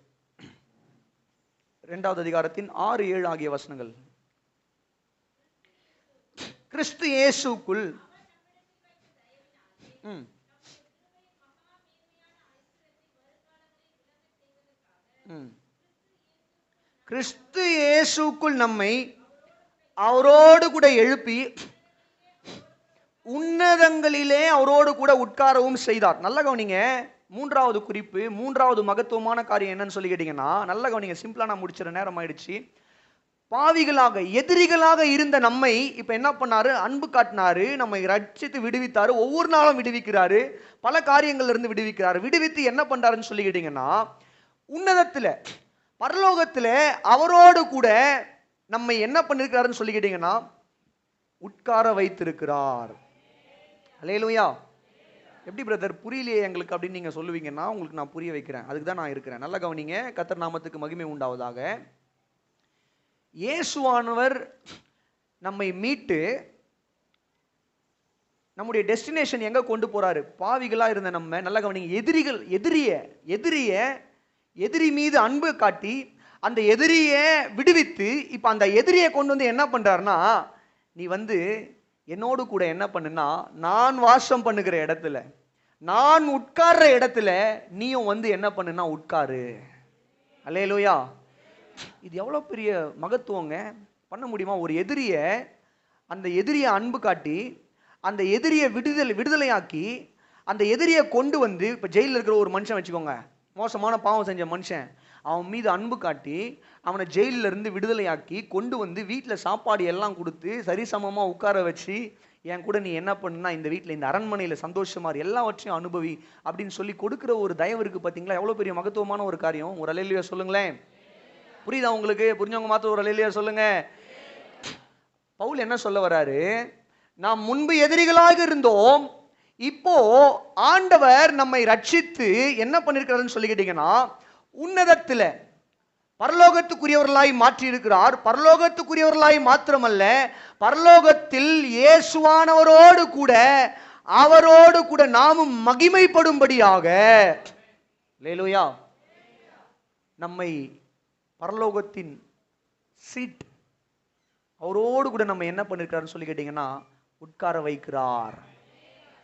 2வது அதிகாரத்தின் 6, 7 ஆகிய வசனங்கள். கிறிஸ்து இயேசுக்குள் கிறிஸ்து இயேசுக்குள் நம்மை அவரோடு கூட எழுப்பி உன்னதங்களிலே அவரோடு கூட உட்காரவும் செய்தார். நல்ல கவனிங்க. மூன்றாவது குறிப்பு, மூன்றாவது மகத்துவமான காரியம் என்னன்னு சொல்லி கேட்டீங்கன்னா, நல்ல கவனிங்க. சிம்பிளா நான் முடிச்சிட நேரம் ஆயிடுச்சு. பாவிகளாக எதிரிகளாக இருந்த நம்மை இப்ப என்ன பண்ணாரு? அன்பு காட்டினாரு, நம்மை ரட்சித்து விடுவித்தாரு, ஒவ்வொரு நாளும் விடுவிக்கிறாரு, பல காரியங்கள்ல இருந்து விடுவிக்கிறாரு. விடுவித்து என்ன பண்றாருன்னு சொல்லி கேட்டீங்கன்னா, உன்னதத்துல பரலோகத்துல அவரோடு கூட நம்மை என்ன பண்ணிருக்கிறாருன்னு சொல்லி கேட்டீங்கன்னா, உட்கார வைத்திருக்கிறார். அல்லேலூயா. எப்படி பிரதர் புரியலையே எங்களுக்கு அப்படின்னு நீங்க சொல்லுவீங்கன்னா, உங்களுக்கு நான் புரிய வைக்கிறேன். அதுக்கு தான் நான் இருக்கிறேன். நல்ல கவனிங்க. கர்த்தர் நாமத்துக்கு மகிமை உண்டாவதாக. இயேசுவானவர் நம்மை மீட்டு நம்முடைய டெஸ்டினேஷன் எங்க கொண்டு போறாரு? பாவிகளா இருந்த நம்ம, நல்ல கவனிங்க, எதிரி மீது அன்பு காட்டி அந்த எதிரியை விடுவித்து இப்ப அந்த எதிரியை கொண்டு வந்து என்ன பண்றாருன்னா, நீ வந்து என்னோடு கூட என்ன பண்ணுனா, நான் வாசம் பண்ணுகிற இடத்துல, நான் உட்கார்ற இடத்துல நீயும் வந்து என்ன பண்ணுனா உட்காரு. அல்லேலூயா. இது எவ்வளவு பெரிய மகத்துவங்க. பண்ண முடியுமா? ஒரு அந்த எதிரியை அன்பு காட்டி அந்த எதிரியை விடுதலையாக்கி அந்த எதிரியை கொண்டு வந்து, இப்ப ஜெயிலில் இருக்கிற ஒரு மனுஷன் வச்சுக்கோங்க, மோசமான பாவம் செஞ்ச மனுஷன், அவன் மீது அன்பு காட்டி அவனை ஜெயிலில் இருந்து விடுதலையாக்கி கொண்டு வந்து வீட்டில் சாப்பாடு எல்லாம் கொடுத்து சரிசமமாக உட்கார வச்சு, என் கூட நீ என்ன பண்ணுனா இந்த வீட்டில் இந்த அரண்மனையில் சந்தோஷமா எல்லாவற்றையும் அனுபவி அப்படின்னு சொல்லி கொடுக்குற ஒரு தயவு இருக்கு. பார்த்தீங்களா எவ்வளோ பெரிய மகத்துவமான ஒரு காரியம். ஒரு அல்லேலூயா சொல்லுங்களேன். புரியுதா உங்களுக்கு? புரிஞ்சவங்க மாத்திரம் ஒரு அல்லேலூயா சொல்லுங்க. பவுல் என்ன சொல்ல வராரு? நாம் முன்பு எதிரிகளாக இருந்தோம், இப்போ ஆண்டவர் நம்மை ரட்சித்து என்ன பண்ணிருக்கிறாருன்னு சொல்லி கேட்டீங்கன்னா, உன்னதத்துல பரலோகத்துக்குரியவர்களாய் மாற்றி இருக்கிறார். பரலோகத்துக்குரியவர்களாய் மாத்திரமல்ல, பரலோகத்தில் இயேசுவானவரோடு கூட அவரோடு கூட நாமும் மகிமைப்படும்படியாக, அல்லேலூயா, நம்மை பரலோகத்தின் சீட் அவரோடு கூட நம்ம என்ன பண்ணிருக்காருன்னு சொல்லி கேட்டீங்கன்னா உட்கார வைக்கிறார்.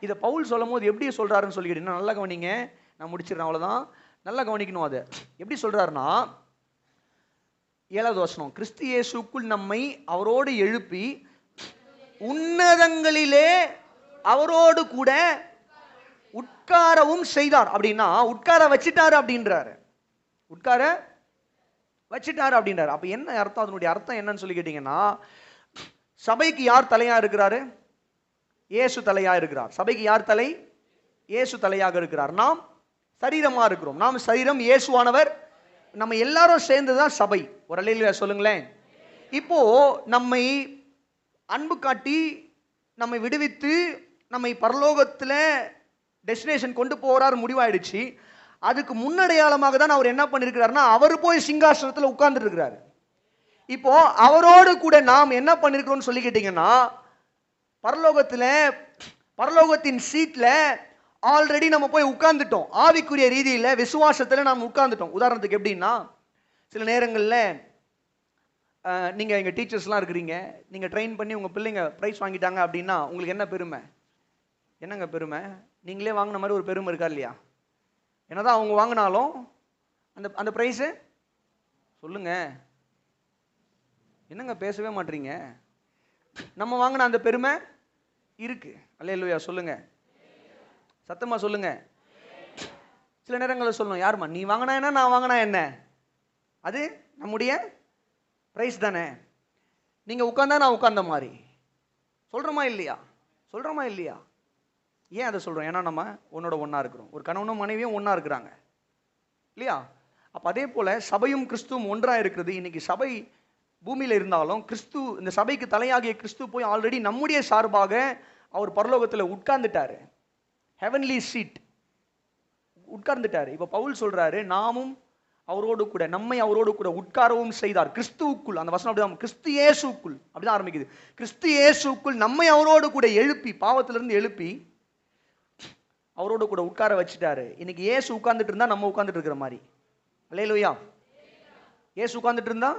இதை பவுல் சொல்லும் போது எப்படி சொல்றாருன்னு சொல்லி கேட்டீங்கன்னா, நல்லா கவனிங்க, நான் முடிச்சிடறேன், அவ்வளவுதான். நல்லா கவனிக்கணும். அதை எப்படி சொல்றாருன்னா, 7வது வசனம், கிறிஸ்து இயேசுக்குள் நம்மை அவரோடு எழுப்பி உன்னதங்களிலே அவரோடு கூட உட்காரவும் செய்தார். அப்படின்னா உட்கார வச்சிட்டாரு அப்படின்றாரு. உட்கார வச்சிட்டாரு அப்படின்றாரு. அப்ப என்ன அர்த்தம்? அதனுடைய அர்த்தம் என்னன்னு சொல்லி கேட்டீங்கன்னா, சபைக்கு யார் தலையா இருக்கிறாரு? இயேசு தலையா இருக்கிறார். சபைக்கு யார் தலை? இயேசு தலையாக இருக்கிறார். நாம் சரீரமா இருக்கிறோம். நாம் சரீரம், இயேசுவானவர், நம்ம எல்லாரும் சேர்ந்துதான் சபை. ஒரு அல்லேலூயா சொல்லுங்களேன். இப்போ நம்மை அன்பு காட்டி நம்மை விடுவித்து நம்மை பரலோகத்துல டெஸ்டினேஷன் கொண்டு போறார், முடிவாயிடுச்சு. அதுக்கு முன்னடையாளமாக தான் அவர் என்ன பண்ணிருக்கிறாருன்னா, அவர் போய் சிங்காசனத்துல உட்கார்ந்துட்டு இருக்கிறாரு. இப்போ அவரோடு கூட நாம் என்ன பண்ணிருக்கிறோம்னு சொல்லி கேட்டீங்கன்னா, பரலோகத்தின் சீட்ல ஆல்ரெடி நம்ம போய் உட்கார்ந்துட்டோம். ஆவிக்குரிய ரீதியில விசுவாசத்துல நாம் உட்கார்ந்துட்டோம். உதாரணத்துக்கு எப்படின்னா, சில நேரங்களில் நீங்க எங்க டீச்சர்ஸ்லாம் இருக்கிறீங்க, நீங்க ட்ரெயின் பண்ணி உங்க பிள்ளைங்க பிரைஸ் வாங்கிட்டாங்க அப்படின்னா உங்களுக்கு என்ன பெருமை? என்னங்க பெருமை? நீங்களே வாங்கின மாதிரி ஒரு பெருமை இருக்கா இல்லையா? என்னதான் அவங்க வாங்கினாலும் அந்த பிரைஸு சொல்லுங்க. என்னங்க பேசவே மாட்டீங்க? நம்ம வாங்கின அந்த பெருமை இருக்கு. அல்லேலூயா சொல்லுங்க, சத்தமா சொல்லுங்க. சில நேரங்களில் சொல்லணும், யாருமா நீ வாங்கினா என்ன, நான் வாங்கினா என்ன, அது நம்முடைய பிரைஸ் தானே. நீங்க உட்கார்ந்தா நான் உட்கார்ந்த மாதிரி சொல்றோமா இல்லையா? சொல்றோமா இல்லையா? ஏன் அதை சொல்றோம்? ஏன்னா நம்ம உன்னோட ஒன்னா இருக்கிறோம். ஒரு கணவனும் மனைவியும் ஒன்னா இருக்கிறாங்க இல்லையா? அப்ப அதே போல சபையும் கிறிஸ்துவும் ஒன்றா இருக்கிறது. இன்னைக்கு சபை பூமியில இருந்தாலும் கிறிஸ்து, இந்த சபைக்கு தலையாகிய கிறிஸ்து போய் ஆல்ரெடி நம்முடைய சார்பாக அவர் பரலோகத்துல உட்கார்ந்துட்டாரு. Heavenly seat உட்கார்ந்துட்டாரு. இப்ப பவுல் சொல்றாரு, நாமும் அவரோடு கூட, நம்மை அவரோடு கூட உட்காரவும் செய்தார். கிறிஸ்துவுக்குள், அந்த வசனம் அப்படிதான், கிறிஸ்து இயேசுக்குள் அப்படிதான் ஆரம்பிக்குது. கிறிஸ்து இயேசுக்குள் நம்மை அவரோடு கூட எழுப்பி, பாவத்திலிருந்து எழுப்பி அவரோடு கூட உட்கார வச்சுட்டாரு. இன்னைக்கு இயேசு உட்கார்ந்துட்டு இருந்தா நம்ம உட்கார்ந்துட்டு இருக்கிற மாதிரி. அல்லேலூயா. இயேசு உட்கார்ந்துட்டு இருந்தா,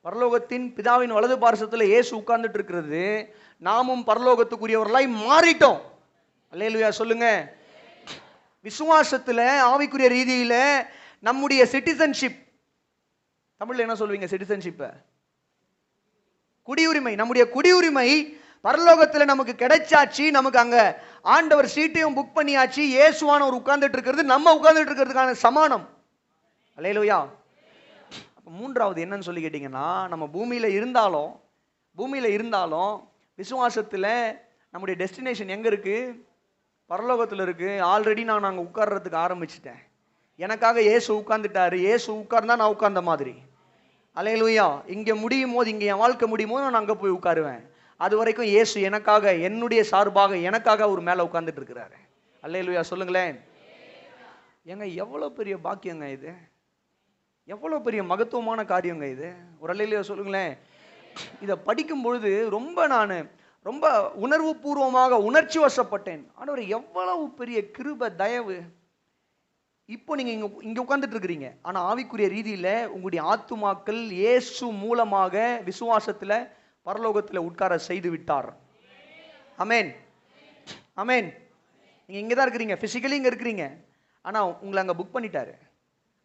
பரலோகத்தின் பிதாவின் வலது பார்சத்துல இயேசு உட்கார்ந்துட்டு இருக்கிறது, நாமும் பரலோகத்துக்குரியவர்களாய் மாறிட்டோம். அல்லேலூயா சொல்லுங்க. விசுவாசத்துல ஆவிக்குரிய ரீதியில நம்முடைய சிட்டிசன்ஷிப், தமிழ்ல என்ன சொல்வீங்க? சிட்டிசன்ஷிப், குடியுரிமை, நம்முடைய குடியுரிமை பரலோகத்தில் நமக்கு கிடைச்சாச்சு. நமக்கு அங்க ஆண்டவர் சீட்டையும் புக் பண்ணியாச்சு. இயேசுவானவர் உட்கார்ந்துட்டு இருக்கிறது நம்ம உட்கார்ந்துட்டு இருக்கிறதுக்கான சமானம். அல்லேலூயா. அப்ப மூன்றாவது என்னன்னு சொல்லி கேட்டீங்கன்னா, நம்ம பூமியில இருந்தாலும் விசுவாசத்துல நம்முடைய டெஸ்டினேஷன் எங்க இருக்கு? பரலோகத்துல இருக்கு. ஆல்ரெடி நான் அங்க உட்கார்றதுக்கு ஆரம்பிச்சிட்டேன். எனக்காக இயேசு உட்கார்ந்துட்டாரு. இயேசு உட்கார்ந்தா நான் உட்கார்ந்த மாதிரி. அல்லேலூயா. இங்க முடியும் போது, இங்க என் வாழ்க்கை முடியும் போது நான் அங்க போய் உட்காருவேன். அது வரைக்கும் இயேசு எனக்காக, என்னுடைய சார்பாக எனக்காக ஒரு மேல உட்கார்ந்துட்டு இருக்கிறாரு. அல்லேலூயா சொல்லுங்களேன். ஏங்க எவ்வளவு பெரிய பாக்கியங்க இது, எவ்வளவு பெரிய மகத்துவமான காரியங்க இது. ஒரு அல்லேலூயா சொல்லுங்களேன். இதை படிக்கும் பொழுது ரொம்ப உணர்வு பூர்வமாக உணர்ச்சி வசப்பட்டேன். ஆண்டவரே எவ்வளவு பெரிய கிருபை, தயவு. இப்போ நீங்க இங்க உட்கார்ந்துட்டு இருக்கிறீங்க. ஆனா ஆவிக்குரிய ரீதியில உங்களுடைய ஆத்துமாக்கள் இயேசு மூலமாக விசுவாசத்துல பரலோகத்துல உட்கார செய்து விட்டார். ஆமென், ஆமென். நீங்க இங்கதான் இருக்கிறீங்க, பிசிக்கலி இங்க இருக்கிறீங்க. ஆனா உங்களை அங்க புக் பண்ணிட்டாரு.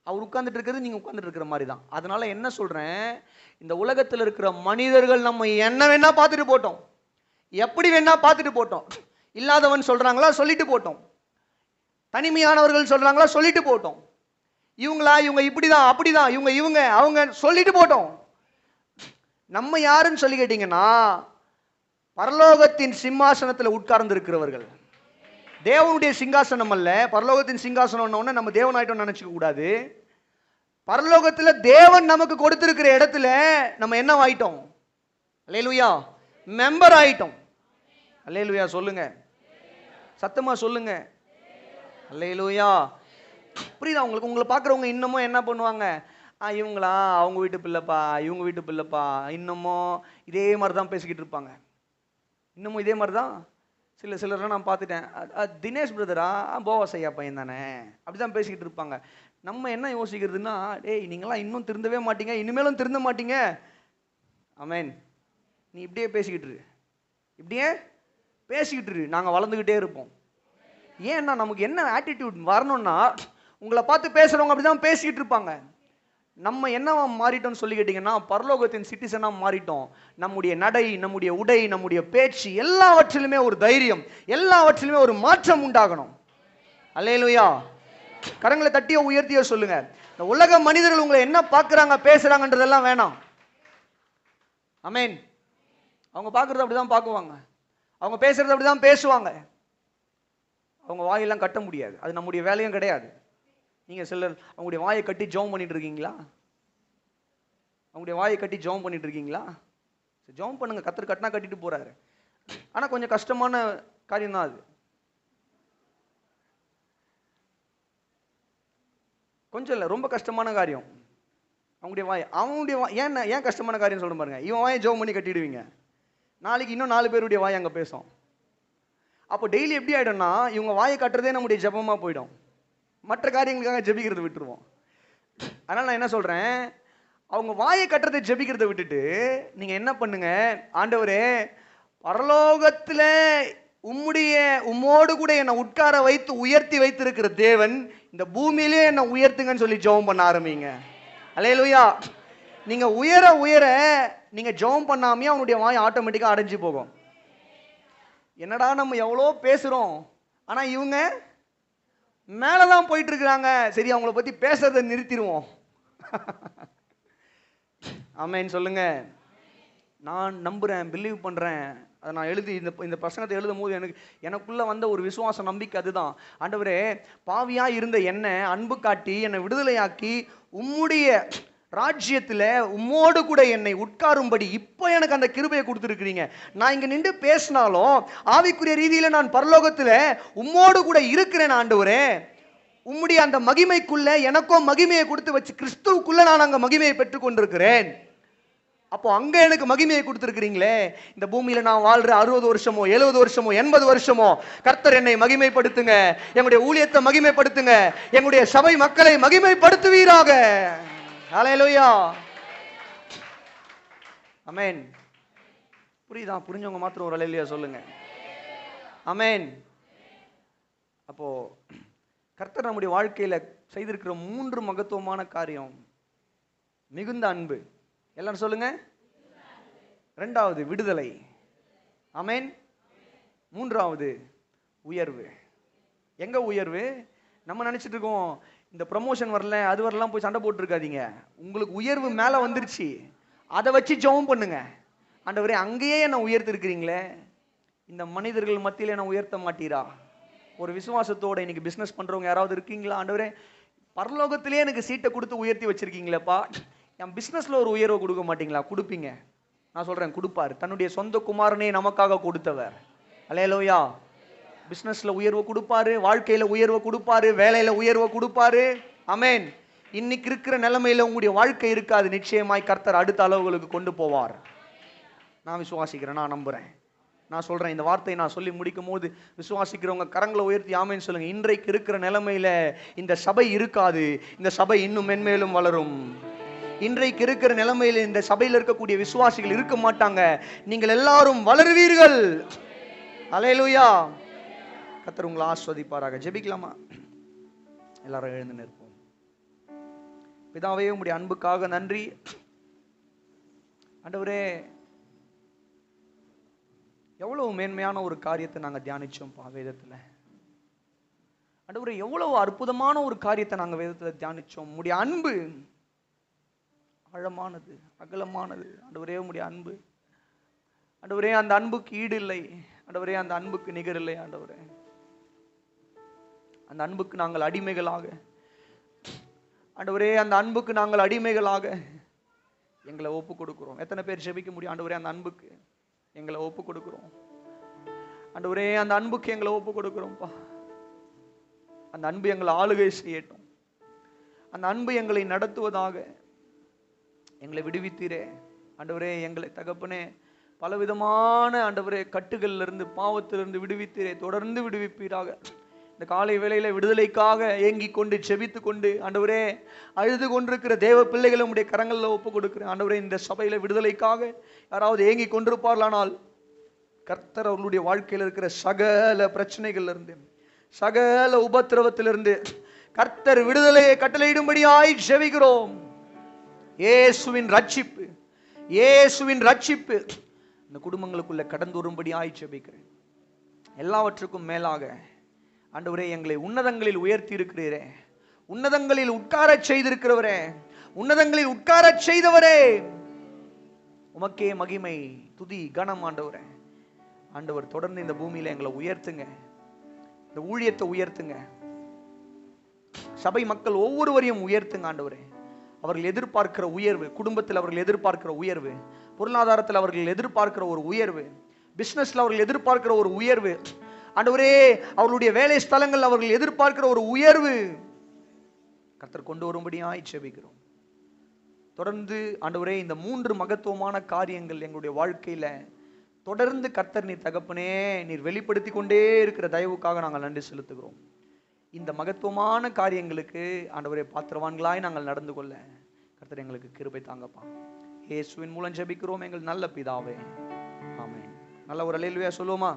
அவர் உட்கார்ந்துட்டு இருக்கிறது நீங்க உட்கார்ந்துட்டு இருக்கிற மாதிரி தான். அதனால என்ன சொல்றேன், இந்த உலகத்தில் இருக்கிற மனிதர்கள் நம்ம என்ன வேணா பார்த்துட்டு போட்டோம், எப்படி வேணா பார்த்துட்டு போட்டோம். இல்லாதவன் சொல்றாங்களா, சொல்லிட்டு போட்டோம். தனிமையானவர்கள் சொல்றாங்களா, சொல்லிட்டு போட்டோம். இவங்க இப்படிதான் அப்படிதான், இவங்க அவங்க சொல்லிட்டு போட்டோம். நம்ம யாருன்னு சொல்லி கேட்டீங்கன்னா, பரலோகத்தின் சிம்மாசனத்தில் உட்கார்ந்து இருக்கிறவர்கள். தேவனுடைய சிங்காசனம் அல்ல, பரலோகத்தின் சிங்காசனம் நம்ம தேவனாயிட்டோம் நினைச்சுக்க கூடாது. பரலோகத்துல தேவன் நமக்கு கொடுத்திருக்கிற இடத்துல நம்ம என்ன ஆயிட்டோம்? அல்லேலூயா, மெம்பர் ஆயிட்டோம். அல்லேலூயா சொல்லுங்க, சத்தமா சொல்லுங்க. அல்லேலூயா. புரியுதா உங்களுக்கு? உங்களை பார்க்குறவங்க இன்னமும் என்ன பண்ணுவாங்க? இவங்களா அவங்க வீட்டு பிள்ளைப்பா, இவங்க வீட்டு பிள்ளைப்பா, இன்னமும் இதே மாதிரி தான் பேசிக்கிட்டு இருப்பாங்க. இன்னமும் இதே மாதிரி தான் சிலர்லாம் நான் பார்த்துட்டேன். தினேஷ் பிரதரா, போவாஸ் ஐயா பையன் தானே, அப்படிதான் பேசிக்கிட்டு இருப்பாங்க. நம்ம என்ன யோசிக்கிறதுன்னா, டேய் நீங்களாம் இன்னும் திருந்தவே மாட்டீங்க, இனிமேலும் திருந்த மாட்டீங்க. ஆமென். நீ இப்படியே பேசிக்கிட்டு இரு, நாங்கள் வளர்ந்துக்கிட்டே இருப்போம். ஏன்னா நமக்கு என்ன ஆட்டிடியூட் வரணும்னா, உங்களை பார்த்து பேசுறவங்க அப்படிதான் பேசிக்கிட்டு இருப்பாங்க. நம்ம என்னவா மாறிட்டோம்னு சொல்லி கேட்டீங்கன்னா, பரலோகத்தின் சிட்டிசனா மாறிட்டோம். நம்முடைய நடை, நம்முடைய உடை, நம்முடைய பேச்சு, எல்லாவற்றிலுமே ஒரு தைரியம், எல்லாவற்றிலுமே ஒரு மாற்றம் உண்டாகணும். அல்லேலூயா. கரங்களை தட்டியோ உயர்த்தியோ சொல்லுங்க. இந்த உலக மனிதர்கள் உங்களை என்ன பார்க்கறாங்க, பேசுறாங்கன்றதெல்லாம் வேணாம். ஆமென். அவங்க பார்க்கறது அப்படிதான் பார்க்குவாங்க, அவங்க பேசுறது அப்படிதான் பேசுவாங்க. அவங்க வாயெல்லாம் கட்ட முடியாது, அது நம்முடைய வேலையும் கிடையாது. நீங்க சிலர் அவங்களுடைய வாயை கட்டி ஜெபம் பண்ணிட்டு இருக்கீங்களா? அவங்களுடைய வாயை கட்டி ஜெபம் பண்ணிட்டு இருக்கீங்களா? ஜெபம் பண்ணுங்க, கத்தர் கட்டினா கட்டிட்டு போறாரு. ஆனா கொஞ்சம் கஷ்டமான காரியம் தான் அது. கொஞ்சம் இல்லை, ரொம்ப கஷ்டமான காரியம். அவங்களுடைய வாய் ஏன் கஷ்டமான காரியம் சொல்ல பாருங்க. இவன் வாயை ஜெபம் பண்ணி கட்டிடுவீங்க, நாளைக்கு இன்னும் 4 பேருடைய வாய் அங்கே பேசும். அப்போ டெய்லி எப்படி ஆகிடும்னா, இவங்க வாயை கட்டுறதே நம்முடைய ஜெபமாக போயிடும். மற்ற காரியங்களுக்காக ஜெபிக்கிறத விட்டுருவோம். அதனால் நான் என்ன சொல்கிறேன், அவங்க வாயை கட்டுறதை ஜெபிக்கிறத விட்டுட்டு நீங்கள் என்ன பண்ணுங்க, ஆண்டவரே பரலோகத்தில் உம்மோடு கூட என்னை உட்கார வைத்து உயர்த்தி வைத்திருக்கிற தேவன் இந்த பூமியிலே என்னை உயர்த்துங்கன்னு சொல்லி ஜெபம் பண்ண ஆரம்பிங்க. அல்லேலூயா. நீங்கள் உயர உயர நீங்கள் ஜெபம் பண்ணாமே அவனுடைய வாய் ஆட்டோமேட்டிக்காக அடைஞ்சு போகும். என்னடா நம்ம எவ்வளோ பேசுகிறோம், ஆனால் இவங்க மேலதான் போயிட்டு இருக்கிறாங்க, சரி அவங்கள பற்றி பேசுறதை நிறுத்திடுவோம். ஆமென் சொல்லுங்க. நான் நம்புகிறேன், பிலீவ் பண்ணுறேன். அதை நான் இந்த பிரசங்கத்தை எழுதும் போது எனக்குள்ள வந்த ஒரு விசுவாச நம்பிக்கை அதுதான். ஆண்டவரே, பாவியா இருந்த என்னை அன்பு காட்டி என்னை விடுதலையாக்கி உம்முடைய ராஜ்யத்தில் உம்மோடு கூட என்னை உட்காரும்படி இப்போ எனக்கு அந்த கிருபையை கொடுத்துருக்கிறீங்க. நான் இங்கே நின்று பேசினாலும் ஆவிக்குரிய ரீதியில் நான் பரலோகத்தில் உம்மோடு கூட இருக்கிறேன். ஆண்டவரே, உம்முடைய அந்த மகிமைக்குள்ள எனக்கும் மகிமையை கொடுத்து வச்சு கிறிஸ்துவுக்குள்ள நான் அங்கே மகிமையை பெற்றுக் கொண்டிருக்கிறேன். அப்போ அங்க எனக்கு மகிமையை கொடுத்துருக்கிறீங்களே, இந்த பூமியில நான் வாழ்ற 60 வருஷமோ 70 வருஷமோ 80 வருஷமோ கர்த்தர் என்னை மகிமைப்படுத்துங்க, எங்களுடைய ஊழியத்தை மகிமைப்படுத்துங்க, எங்களுடைய சபை மக்களை மகிமைப்படுத்துவீராக. ஹல்லேலூயா. ஆமென். புரியுதா? புரிஞ்சவங்க மாத்திரம் ஒரு ஹல்லேலூயா சொல்லுங்க. ஆமென். அப்போ கர்த்தர் நம்முடைய வாழ்க்கையில செய்திருக்கிற 3 மகத்துவமான காரியம். மிகுந்த அன்பு. எல்லாரும் சொல்லுங்க, இரண்டாவது விடுதலை. ஆமென். மூன்றாவது உயர்வு. எங்க உயர்வு? நம்ம நினைச்சிட்டு இருக்கோம் இந்த ப்ரமோஷன் வரல அது வரலாம் போய் சண்டை போட்டு இருக்காதீங்க. உங்களுக்கு உயர்வு மேல வந்துருச்சு, அதை வச்சு ஜெபம் பண்ணுங்க. ஆண்டவரே அங்கேயே என்ன உயர்த்தி இருக்கிறீங்களே, இந்த மனிதர்கள் மத்தியில என்ன உயர்த்த மாட்டீரா? ஒரு விசுவாசத்தோட இன்னைக்கு பிசினஸ் பண்றவங்க யாராவது இருக்கீங்களா? ஆண்டவரே பரலோகத்திலே எனக்கு சீட்டை கொடுத்து உயர்த்தி வச்சிருக்கீங்களேப்பா, என் பிசினஸ்ல ஒரு உயர்வை கொடுக்க மாட்டீங்களா? கொடுப்பீங்க. நான் சொல்றேன் கொடுப்பாரு. தன்னுடைய சொந்த குமாரனே நமக்காக கொடுத்தவர். அல்லேலூயா. பிசினஸ்ல உயர்வை கொடுப்பாரு, வாழ்க்கையில உயர்வை கொடுப்பாரு, வேலையில உயர்வை கொடுப்பாரு. ஆமென். இன்னைக்கு இருக்கிற நிலைமையில உங்களுடைய வாழ்க்கை இருக்காது, நிச்சயமாய் கர்த்தர் அடுத்த அளவுகளுக்கு கொண்டு போவார். நான் விசுவாசிக்கிறேன், நான் நம்புறேன். நான் சொல்றேன், இந்த வார்த்தையை நான் சொல்லி முடிக்கும் போது விசுவாசிக்கிறவங்க கரங்களை உயர்த்தி ஆமென்னு சொல்லுங்க. இன்றைக்கு இருக்கிற நிலைமையில இந்த சபை இருக்காது, இந்த சபை இன்னும் மென்மேலும் வளரும். இன்றைக்கு இருக்கிற நிலைமையில இந்த சபையில் இருக்கக்கூடிய விசுவாசிகள் இருக்க மாட்டாங்க, நீங்கள் எல்லாரும் வளருவீர்கள். அல்லேலூயா. கர்த்தர் உங்களை ஆசீர்வதிப்பாராக. ஜெபிக்கலாமா? எல்லாரும் எழுந்து நிற்போம். பிதாவே உம்முடைய அன்புக்காக நன்றி. ஆண்டவரே எவ்வளவு மேன்மையான ஒரு காரியத்தை நாங்க தியானிச்சோம் வேதத்துல. ஆண்டவரே எவ்வளவு அற்புதமான ஒரு காரியத்தை நாங்க வேதத்துல தியானிச்சோம். உம்முடைய அன்பு ஆழமானது, அகலமானது. ஆண்டவரே உம்முடைய அன்பு, ஆண்டவரே அந்த அன்புக்கு ஈடு இல்லை. ஆண்டவரே அந்த அன்புக்கு நிகர் இல்லை. ஆண்டவரே அந்த அன்புக்கு நாங்கள் அடிமைகளாக, ஆண்டவரே அந்த அன்புக்கு நாங்கள் அடிமைகளாக எங்களை ஒப்பு கொடுக்கிறோம். எத்தனை பேர் ஜெபிக்க முடியும்? ஆண்டவரே அந்த அன்புக்கு எங்களை ஒப்பு கொடுக்கிறோம். ஆண்டவரே அந்த அன்புக்கு எங்களை ஒப்பு கொடுக்கிறோம்ப்பா. அந்த அன்பு எங்களை ஆளுகை செய்யட்டும். அந்த அன்பு எங்களை நடத்துவதாக. எங்களை விடுவித்தீரே ஆண்டவரே, எங்களை தகப்பனே பலவிதமான ஆண்டவரே கட்டுகள்ல இருந்து பாவத்திலிருந்து விடுவித்தீரே, தொடர்ந்து விடுவிப்பீராக. இந்த காலை வேளையில விடுதலைக்காக ஏங்கி கொண்டு செபித்து கொண்டு ஆண்டவரே அழுது கொண்டிருக்கிற தேவ பிள்ளைகளை உம்முடைய கரங்களில் ஒப்பு கொடுக்கிறேன். ஆண்டவரே இந்த சபையில விடுதலைக்காக யாராவது ஏங்கி கொண்டிருப்பார்களானால் கர்த்தர் அவர்களுடைய வாழ்க்கையில் இருக்கிற சகல பிரச்சனைகள்ல இருந்து, சகல உபத்திரவத்திலிருந்து கர்த்தர் விடுதலையை கட்டளையிடும்படியாய் ஜெபிக்கிறோம். இயேசுவின் ரட்சிப்பு, இயேசுவின் ரட்சிப்பு இந்த குடும்பங்களுக்குள்ள கடந்து வரும்படியாய் ஜெபிக்கிறேன். எல்லாவற்றுக்கும் மேலாக ஆண்டவரே எங்களை உன்னதங்களில் உயர்த்தி இருக்கிறீரே, உன்னதங்களில் உட்காரச் செய்திருக்கிறவரே, உன்னதங்களில் உட்காரச் செய்தவரே, உமக்கே மகிமை துதி கனம். ஆண்டவரே ஆண்டவர் தொடர்ந்து இந்த பூமியில எங்களை உயர்த்துங்க, இந்த ஊழியத்தை உயர்த்துங்க, சபை மக்கள் ஒவ்வொருவரையும் உயர்த்துங்க. ஆண்டவரே அவர்கள் எதிர்பார்க்கிற உயர்வு, குடும்பத்தில் அவர்கள் எதிர்பார்க்கிற உயர்வு, பொருளாதாரத்தில் அவர்கள் எதிர்பார்க்கிற ஒரு உயர்வு, பிசினஸ்ல அவர்கள் எதிர்பார்க்கிற ஒரு உயர்வு, ஆண்டவரே அவர்களுடைய வேலை ஸ்தலங்கள் அவர்கள் எதிர்பார்க்கிற ஒரு உயர்வு கர்த்தர் கொண்டு வரும்படியாய் ஜெபிக்கிறோம். தொடர்ந்து ஆண்டவரே இந்த 3 மகத்துவமான காரியங்கள் எங்களுடைய வாழ்க்கையில தொடர்ந்து கர்த்தர் நீர் தகப்பனே நீர் வெளிப்படுத்தி கொண்டே இருக்கிற தயவுக்காக நாங்கள் நன்றி செலுத்துகிறோம். இந்த மகத்துவமான காரியங்களுக்கு ஆண்டவரே பாத்திரவான்களாய் நாங்கள் நடந்து கொள்ள கர்த்தர் எங்களுக்கு கிருபை தாங்கப்பா. இயேசுவின் மூலம் ஜெபிக்கிறோம் எங்கள் நல்ல பிதாவே, ஆமென். நல்ல ஒரு அல்லேலூயா சொல்லுவோமா?